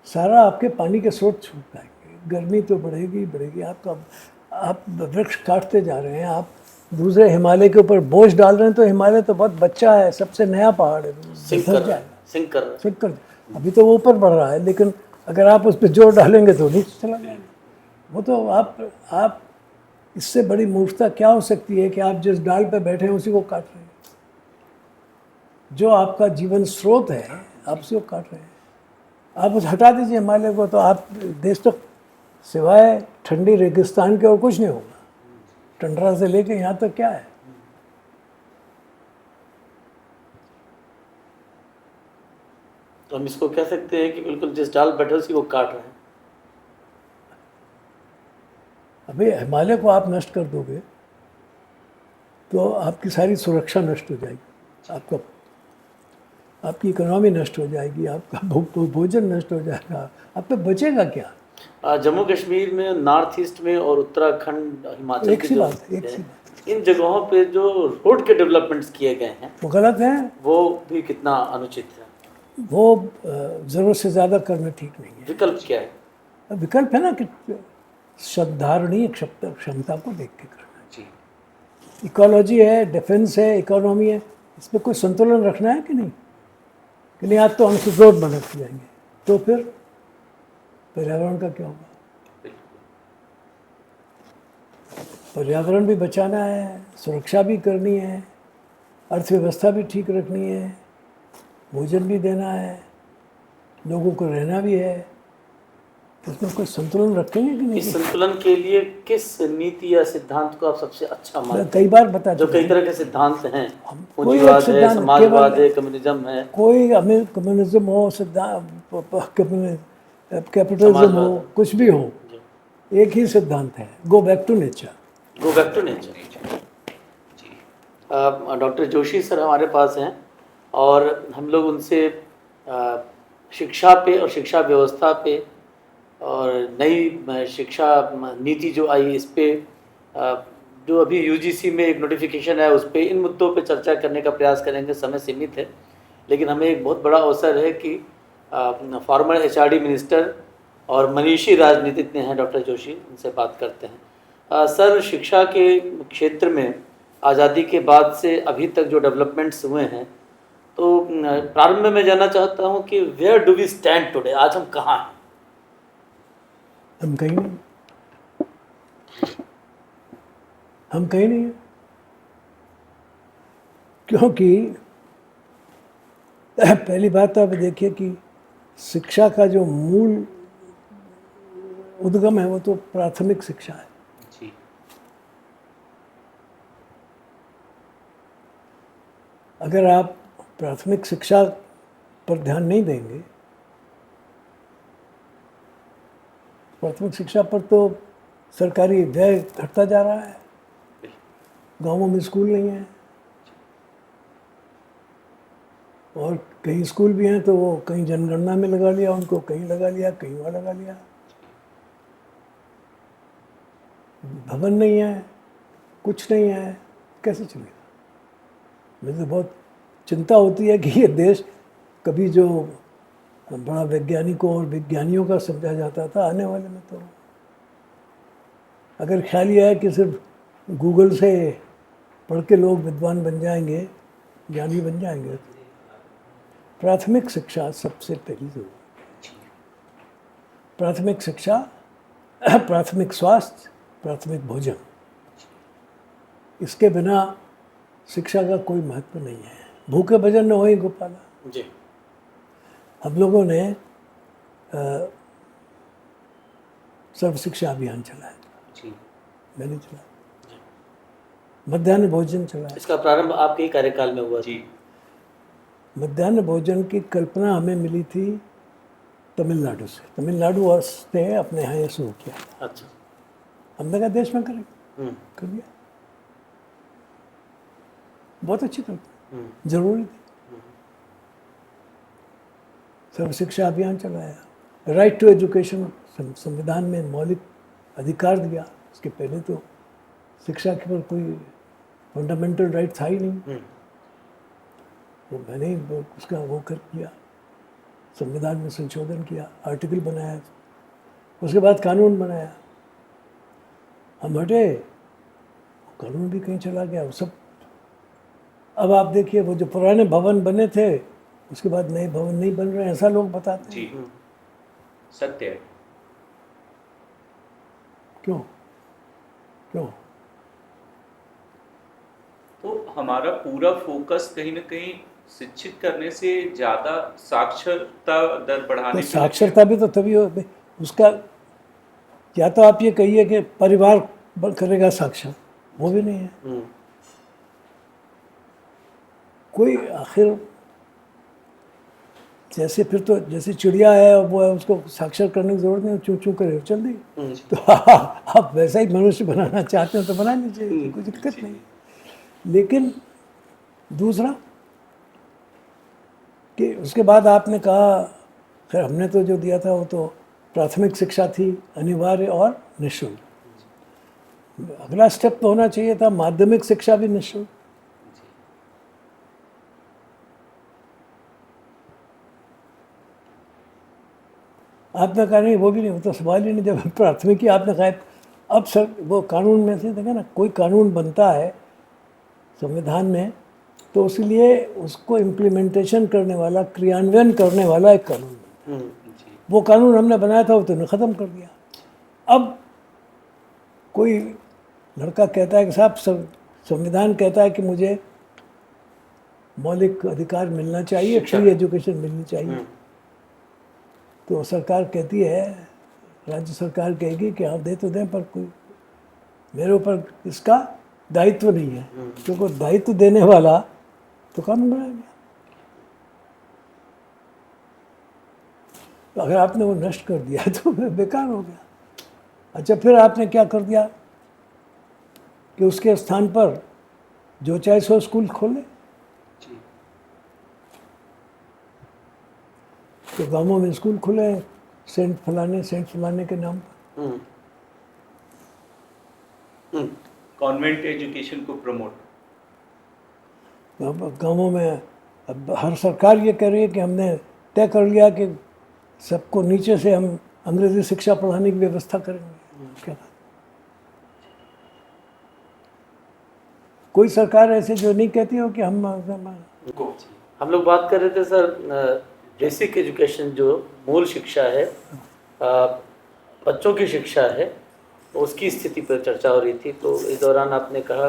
सारा आपके पानी के स्रोत छूट जाएंगे, गर्मी तो बढ़ेगी बढ़ेगी। आप वृक्ष काटते जा रहे हैं, आप दूसरे हिमालय के ऊपर बोझ डाल रहे हैं। तो हिमालय तो बहुत बच्चा है, सबसे नया पहाड़ है, सिंक कर रहा है, सिंक कर रहा है। सिंक कर, अभी तो वो ऊपर बढ़ रहा है, लेकिन अगर आप उस पर जोर डालेंगे तो नीचे चला जाएगा। वो तो आप इससे बड़ी मूर्खता क्या हो सकती है कि आप जिस डाल पे बैठे हैं उसी को काट रहे हैं। जो आपका जीवन स्रोत है आप उसी को काट रहे हैं। आप उस हटा दीजिए हिमालय को तो आप देश तो सिवाय ठंडी रेगिस्तान के और कुछ नहीं होगा। टंडरा से लेके यहाँ तक क्या है। तो हम इसको कह सकते हैं कि बिल्कुल जिस डाल बैठे उसी को काट रहे हैं। अभी हिमालय को आप नष्ट कर दोगे तो आपकी सारी सुरक्षा नष्ट हो जाएगी, आपकी इकोनॉमी नष्ट हो जाएगी, आपका भोजन नष्ट हो जाएगा, आप पे बचेगा क्या। जम्मू कश्मीर में, नॉर्थ ईस्ट में और उत्तराखंड, हिमाचल एक की सी जो बात है, एक सी बात। इन जगहों पे जो रोड के डेवलपमेंट्स किए गए हैं वो गलत है, वो भी कितना अनुचित है। वो ज़रूरत से ज़्यादा करना ठीक नहीं है। विकल्प क्या है? विकल्प है ना कि सद्धारणीय क्षमता को देख के करना। जी इकोलॉजी है, डिफेंस है, इकोनॉमी है, इसमें कोई संतुलन रखना है कि नहीं। कि नहीं आज तो हम रोड बनाते जाएंगे तो फिर पर्यावरण का क्या होगा। बिल्कुल। पर्यावरण भी बचाना है, सुरक्षा भी करनी है, अर्थव्यवस्था भी ठीक रखनी है, भोजन भी देना है, लोगों को रहना भी है। तो इसमें कोई संतुलन रखेंगे कि नहीं? इस संतुलन के लिए किस नीति या सिद्धांत को आप सबसे अच्छा मैं मानते कई बार बता जो चुका कई हूं। तरह के सिद्धांत हैं, कोई पूंजीवाद एक है, सिद्धांत समाजवाद केवल- है, कम्युनिज्म है, कोई हमें कम्युनिज्म हो, कैपिटलिज्म हो, समाजवाद। कुछ भी हो, एक ही सिद्धांत है, go back to nature. Go back to nature. Doctor Joshi sir हमारे पास हैं और हम लोग उनसे शिक्षा पे और शिक्षा व्यवस्था पे और नई शिक्षा नीति जो आई इस पे जो अभी यूजीसी में एक नोटिफिकेशन है उस पे इन मुद्दों पे चर्चा करने का प्रयास करेंगे। समय सीमित है, लेकिन हमें एक बहुत बड़ा अवसर है कि फॉर्मर एचआरडी मिनिस्टर और मनीषी राजनीतिज्ञ हैं डॉक्टर जोशी, उनसे बात करते हैं। सर, शिक्षा के क्षेत्र में आज़ादी के बाद से अभी तक जो डेवलपमेंट्स हुए हैं, तो प्रारंभ में मैं जानना चाहता हूं कि where do we stand today, आज हम कहाँ हैं? हम कहीं नहीं, हम कहीं नहीं हैं। क्योंकि पहली बात तो आप देखिए कि शिक्षा का जो मूल उद्गम है वो तो प्राथमिक शिक्षा है। जी। अगर आप प्राथमिक शिक्षा पर ध्यान नहीं देंगे, प्राथमिक शिक्षा पर तो सरकारी व्यय घटता जा रहा है, गांवों में स्कूल नहीं है, और कहीं स्कूल भी हैं तो वो कहीं जनगणना में लगा लिया उनको, कहीं लगा लिया, कहीं वहाँ लगा लिया। भवन नहीं है, कुछ नहीं है, कैसे चलेगा? मुझे बहुत चिंता होती है कि ये देश कभी जो बड़ा वैज्ञानिकों और विज्ञानियों का समझा जाता था, आने वाले में तो अगर ख्याल यह है कि सिर्फ गूगल से पढ़ के लोग विद्वान बन जाएंगे, ज्ञानी बन जाएंगे, तो प्राथमिक शिक्षा सबसे पहली जरूरत है। प्राथमिक शिक्षा, प्राथमिक स्वास्थ्य, प्राथमिक भोजन, इसके बिना शिक्षा का कोई महत्व नहीं है। भूखे भजन न होई गोपाला। जी। हम लोगों ने सर्व शिक्षा अभियान चलाया, जी। मैंने चलाया, मध्याह्न भोजन चलाया। इसका प्रारंभ आपके ही कार्यकाल में हुआ? जी। मध्याह्न भोजन की कल्पना हमें मिली थी तमिलनाडु से। तमिलनाडु से अपने यहाँ ये शुरू किया। अच्छा। हमने कहा देश में करेंगे, कर दिया। बहुत अच्छी कल्पना, जरूरी थी। सर्व शिक्षा अभियान चलाया, राइट टू एजुकेशन संविधान में मौलिक अधिकार दिया। उसके पहले तो शिक्षा के पर कोई फंडामेंटल राइट था ही नहीं। तो मैंने उसका वो कर किया, संविधान में संशोधन किया, आर्टिकल बनाया, उसके बाद कानून बनाया। हम हटे, कानून भी कहीं चला गया, वो सब। अब आप देखिए वो जो पुराने भवन बने थे उसके बाद नए भवन नहीं बन रहे हैं, ऐसा लोग बताते हैं। जी, सत्य है। क्यों क्यों? तो हमारा पूरा फोकस कहीं ना कहीं शिक्षित करने से ज़्यादा साक्षरता दर बढ़ाने तो पे साक्षरता भी तो तभी हो उसका, या तो आप ये कहिए कि परिवार करेगा साक्षर, वो भी नहीं है। कोई आखिर जैसे फिर तो जैसे चिड़िया है और वो है, उसको साक्षर करने की जरूरत नहीं, चूं चूं करे चल दी। तो आप वैसा ही मनुष्य बनाना चाहते हो तो बना लीजिए, कोई दिक्कत नहीं। लेकिन दूसरा कि उसके बाद आपने कहा, फिर हमने तो जो दिया था वो तो प्राथमिक शिक्षा थी, अनिवार्य और निःशुल्क। अगला स्टेप तो होना चाहिए था माध्यमिक शिक्षा भी निःशुल्क। आपने कहा नहीं, वो भी नहीं, वो तो सवाल ही नहीं। जब प्राथमिक ही आपने कहा, अब सर वो कानून में से देखें ना, कोई कानून बनता है संविधान में तो उसलिए उसको इम्प्लीमेंटेशन करने वाला, क्रियान्वयन करने वाला एक कानून बनता है। वो कानून हमने बनाया था, वो तो ख़त्म कर दिया। अब कोई लड़का कहता है कि साहब संविधान कहता है कि मुझे मौलिक अधिकार मिलना चाहिए, फ्री एजुकेशन मिलनी चाहिए। तो सरकार कहती है, राज्य सरकार कहेगी कि आप दे तो दें, पर कोई मेरे ऊपर इसका दायित्व नहीं है, क्योंकि दायित्व देने वाला तो कानून बनाया गया। तो अगर आपने वो नष्ट कर दिया तो फिर बेकार हो गया। अच्छा, फिर आपने क्या कर दिया कि उसके स्थान पर जो चाहे सो स्कूल खोले। तो गांवों में स्कूल खुले सेंट फलाने के नाम पर। कॉन्वेंट एजुकेशन को प्रमोट। गांवों में अब हर सरकार ये कह रही है कि हमने तय कर लिया कि सबको नीचे से हम अंग्रेजी शिक्षा पढ़ाने की व्यवस्था करेंगे। क्या बात? कोई सरकार ऐसे जो नहीं कहती हो कि हम लोग बात कर रहे थे सर, बेसिक एजुकेशन जो मूल शिक्षा है, बच्चों की शिक्षा है, उसकी स्थिति पर चर्चा हो रही थी। तो इस दौरान आपने कहा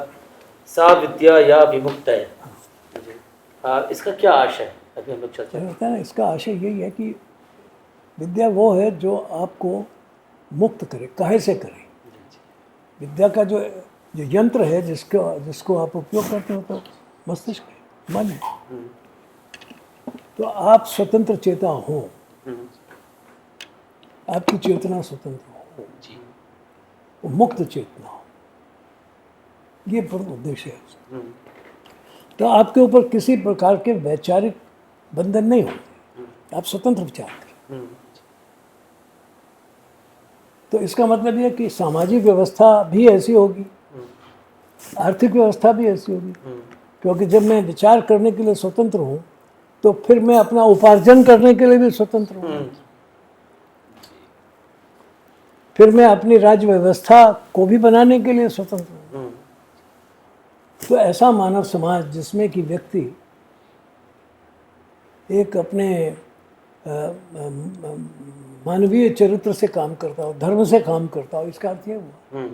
सा विद्या या विमुक्तय, इसका क्या आशय है? अभी हम लोग चर्चा करते हैं। इसका आशय यही है कि विद्या वो है जो आपको मुक्त करे, काहे से करे। विद्या का जो यंत्र है जिसको आप उपयोग करते हो तो मस्तिष्क है, मन है। तो आप स्वतंत्र चेता हो, आपकी चेतना स्वतंत्र हो, वो मुक्त चेतना हो, ये प्रमुख उद्देश्य है। तो आपके ऊपर किसी प्रकार के वैचारिक बंधन नहीं होते, आप स्वतंत्र विचार करें। तो इसका मतलब यह कि सामाजिक व्यवस्था भी ऐसी होगी, आर्थिक व्यवस्था भी ऐसी होगी, क्योंकि जब मैं विचार करने के लिए स्वतंत्र हूँ तो फिर मैं अपना उपार्जन करने के लिए भी स्वतंत्र हूँ। फिर मैं अपनी राज्य व्यवस्था को भी बनाने के लिए स्वतंत्र हूँ। तो ऐसा मानव समाज जिसमें कि व्यक्ति एक अपने मानवीय चरित्र से काम करता हो, धर्म से काम करता हो, इसका अर्थ ये हुआ।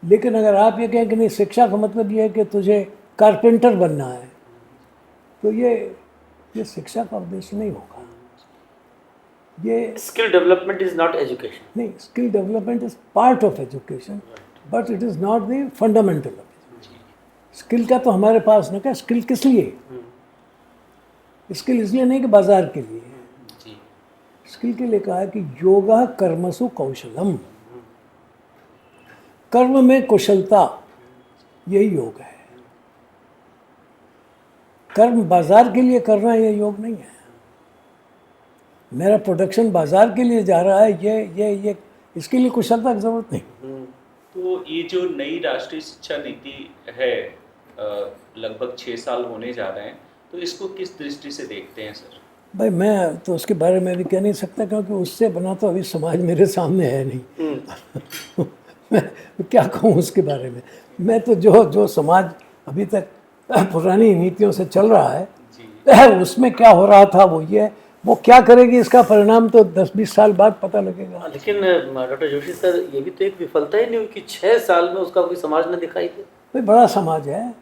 लेकिन अगर आप ये कहें कि नहीं, शिक्षा का मतलब ये है कि तुझे कारपेंटर बनना है, तो ये शिक्षा का उद्देश्य नहीं होगा। ये skill development is not education. नहीं, skill development is part of education, but it is not the fundamental of education. Skill का तो हमारे पास ना, क्या स्किल किस लिए? स्किल इसलिए नहीं कि बाजार के लिए, स्किल के लिए कहा है कि योगा कर्मसु कौशलम, कर्म में कुशलता, यही योग है। कर्म बाजार के लिए करना ये योग नहीं है। मेरा प्रोडक्शन बाजार के लिए जा रहा है, ये इसके लिए कुशलता की जरूरत नहीं। तो ये जो नई राष्ट्रीय शिक्षा नीति है, लगभग 6 साल होने जा रहे हैं, तो इसको किस दृष्टि से देखते हैं सर? भाई मैं तो उसके बारे में भी कह नहीं सकता, क्योंकि उससे बना तो अभी समाज मेरे सामने है नहीं। मैं क्या कहूँ उसके बारे में। मैं तो जो समाज अभी तक पुरानी नीतियों से चल रहा है, उसमें क्या हो रहा था वो क्या करेगी, इसका परिणाम तो 10-20 साल बाद पता लगेगा। लेकिन डॉक्टर जोशी सर, ये भी तो एक विफलता ही नहीं हुई कि 6 साल में उसका कोई समाज न दिखाई दे। भाई बड़ा समाज है,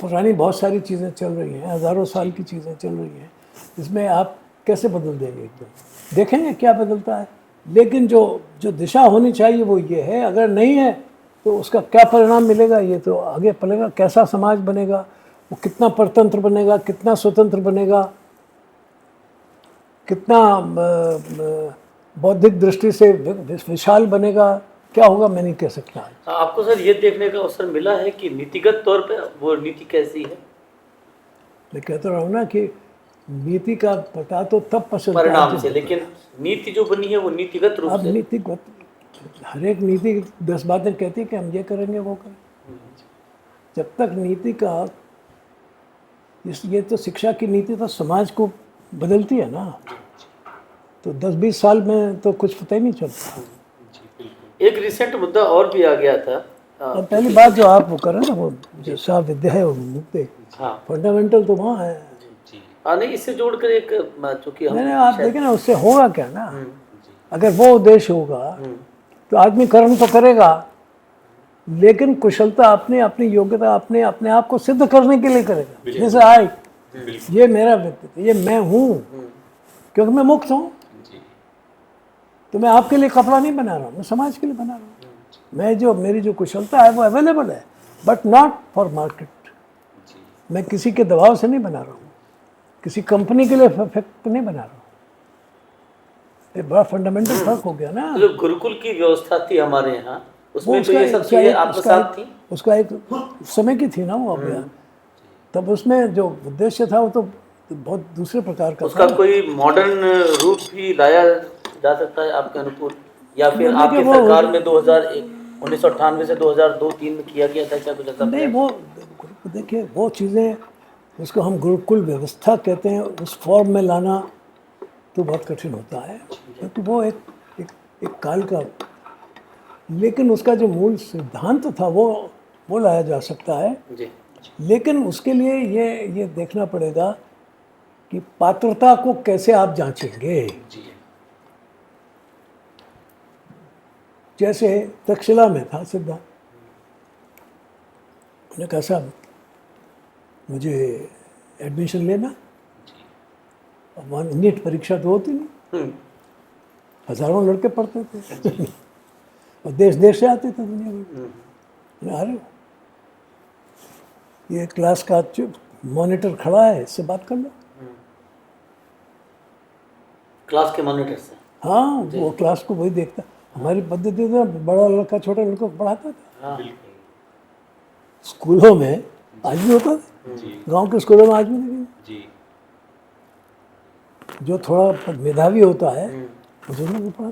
पुरानी बहुत सारी चीज़ें चल रही हैं, हज़ारों साल की चीज़ें चल रही हैं, इसमें आप कैसे बदल देंगे एकदम? देखेंगे क्या बदलता है। लेकिन जो दिशा होनी चाहिए वो ये है। अगर नहीं है तो उसका क्या परिणाम मिलेगा, ये तो आगे पड़ेगा। कैसा समाज बनेगा, वो कितना परतंत्र बनेगा, कितना स्वतंत्र बनेगा, कितना बौद्धिक दृष्टि से विशाल बनेगा, क्या होगा, मैं नहीं कह सकता। आपको सर ये देखने का अवसर मिला है कि नीतिगत तौर पे वो नीति कैसी है? मैं कहता रहा हूँ ना कि नीति का पता तो तब पसंद परिणाम से, लेकिन नीति जो बनी है वो नीतिगत रूप से। नीतिगत, हर एक नीति 10 बातें कहती है कि हम ये करेंगे वो करेंगे। जब तक नीति का ये तो शिक्षा की नीति तो समाज को बदलती है ना, तो 10-20 साल में तो कुछ पता ही नहीं चलता। एक रिसेंट मुद्दा और भी आ गया था। और पहली बात जो आप वो करें ना, वो जो सा विद्या है वो मुक्ति, फंडामेंटल तो वहाँ है। नहीं, इससे जोड़कर एक चूँकि मैंने आप देखें ना, उससे होगा क्या ना, अगर वो उद्देश्य होगा तो आदमी कर्म तो करेगा, लेकिन कुशलता अपने, अपनी योग्यता अपने अपने आप को सिद्ध करने के लिए करेगा। जैसे आई, ये मेरा व्यक्तित्व, ये मैं हूँ, क्योंकि मैं मुक्त हूँ। जी तो मैं आपके लिए कपड़ा नहीं बना रहा हूँ, मैं समाज के लिए बना रहा हूँ। मैं जो, मेरी जो कुशलता है वो अवेलेबल है, बट नॉट फॉर मार्केट। जी मैं किसी के दबाव से नहीं बना रहा हूँ, किसी कंपनी के लिए इफेक्ट नहीं बना रहा हूँ। ये बड़ा फंडामेंटल फर्क हो गया ना। तो जो गुरुकुल की व्यवस्था थी हमारे यहाँ, वो उसमें तो ये सब उसका चीज़ें एक- आत्मसात थी। उसका एक समय की थी ना वो अब यार। तब उसमें जो उद्देश्य था वो तो बहुत दूसरे प्रकार का उसका था। कोई मॉडर्न रूप भी लाया जा सकता है आपके अनुकूल, या फिर देखिए, आपकी वो- सरकार में 2001 1998 से 2002-3 में किया गया था क्या कुछ ऐसा? नहीं, वो देखिए वो चीज़ें, उसको हम गुरुकुल व्यवस्था कहते हैं, उस फॉर्म में लाना तो बहुत कठिन होता है, क्योंकि वो एक काल का, लेकिन उसका जो मूल सिद्धांत था वो लाया जा सकता है। जी लेकिन उसके लिए ये देखना पड़ेगा कि पात्रता को कैसे आप जांचेंगे। जी जैसे तक्षशिला में था सिद्धांत, उन्होंने कहा साहब मुझे एडमिशन लेना, जी अब वहाँ नीट परीक्षा तो होती नहीं, हम्म, हजारों लड़के पढ़ते थे और देश देश से आते थे दुनिया में। मैंने, अरे ये क्लास का मॉनिटर खड़ा है, इससे बात कर लो। क्लास के मॉनिटर से। हाँ, वो क्लास को वही देखता। हमारी पद्धति में बड़ा लड़का छोटा लड़का को पढ़ाता था। हाँ स्कूलों में आज भी होता था, जी गांव के स्कूलों में आज भी नहीं। जी जो थोड़ा मेधावी होता है उसे नहीं पढ़ाता।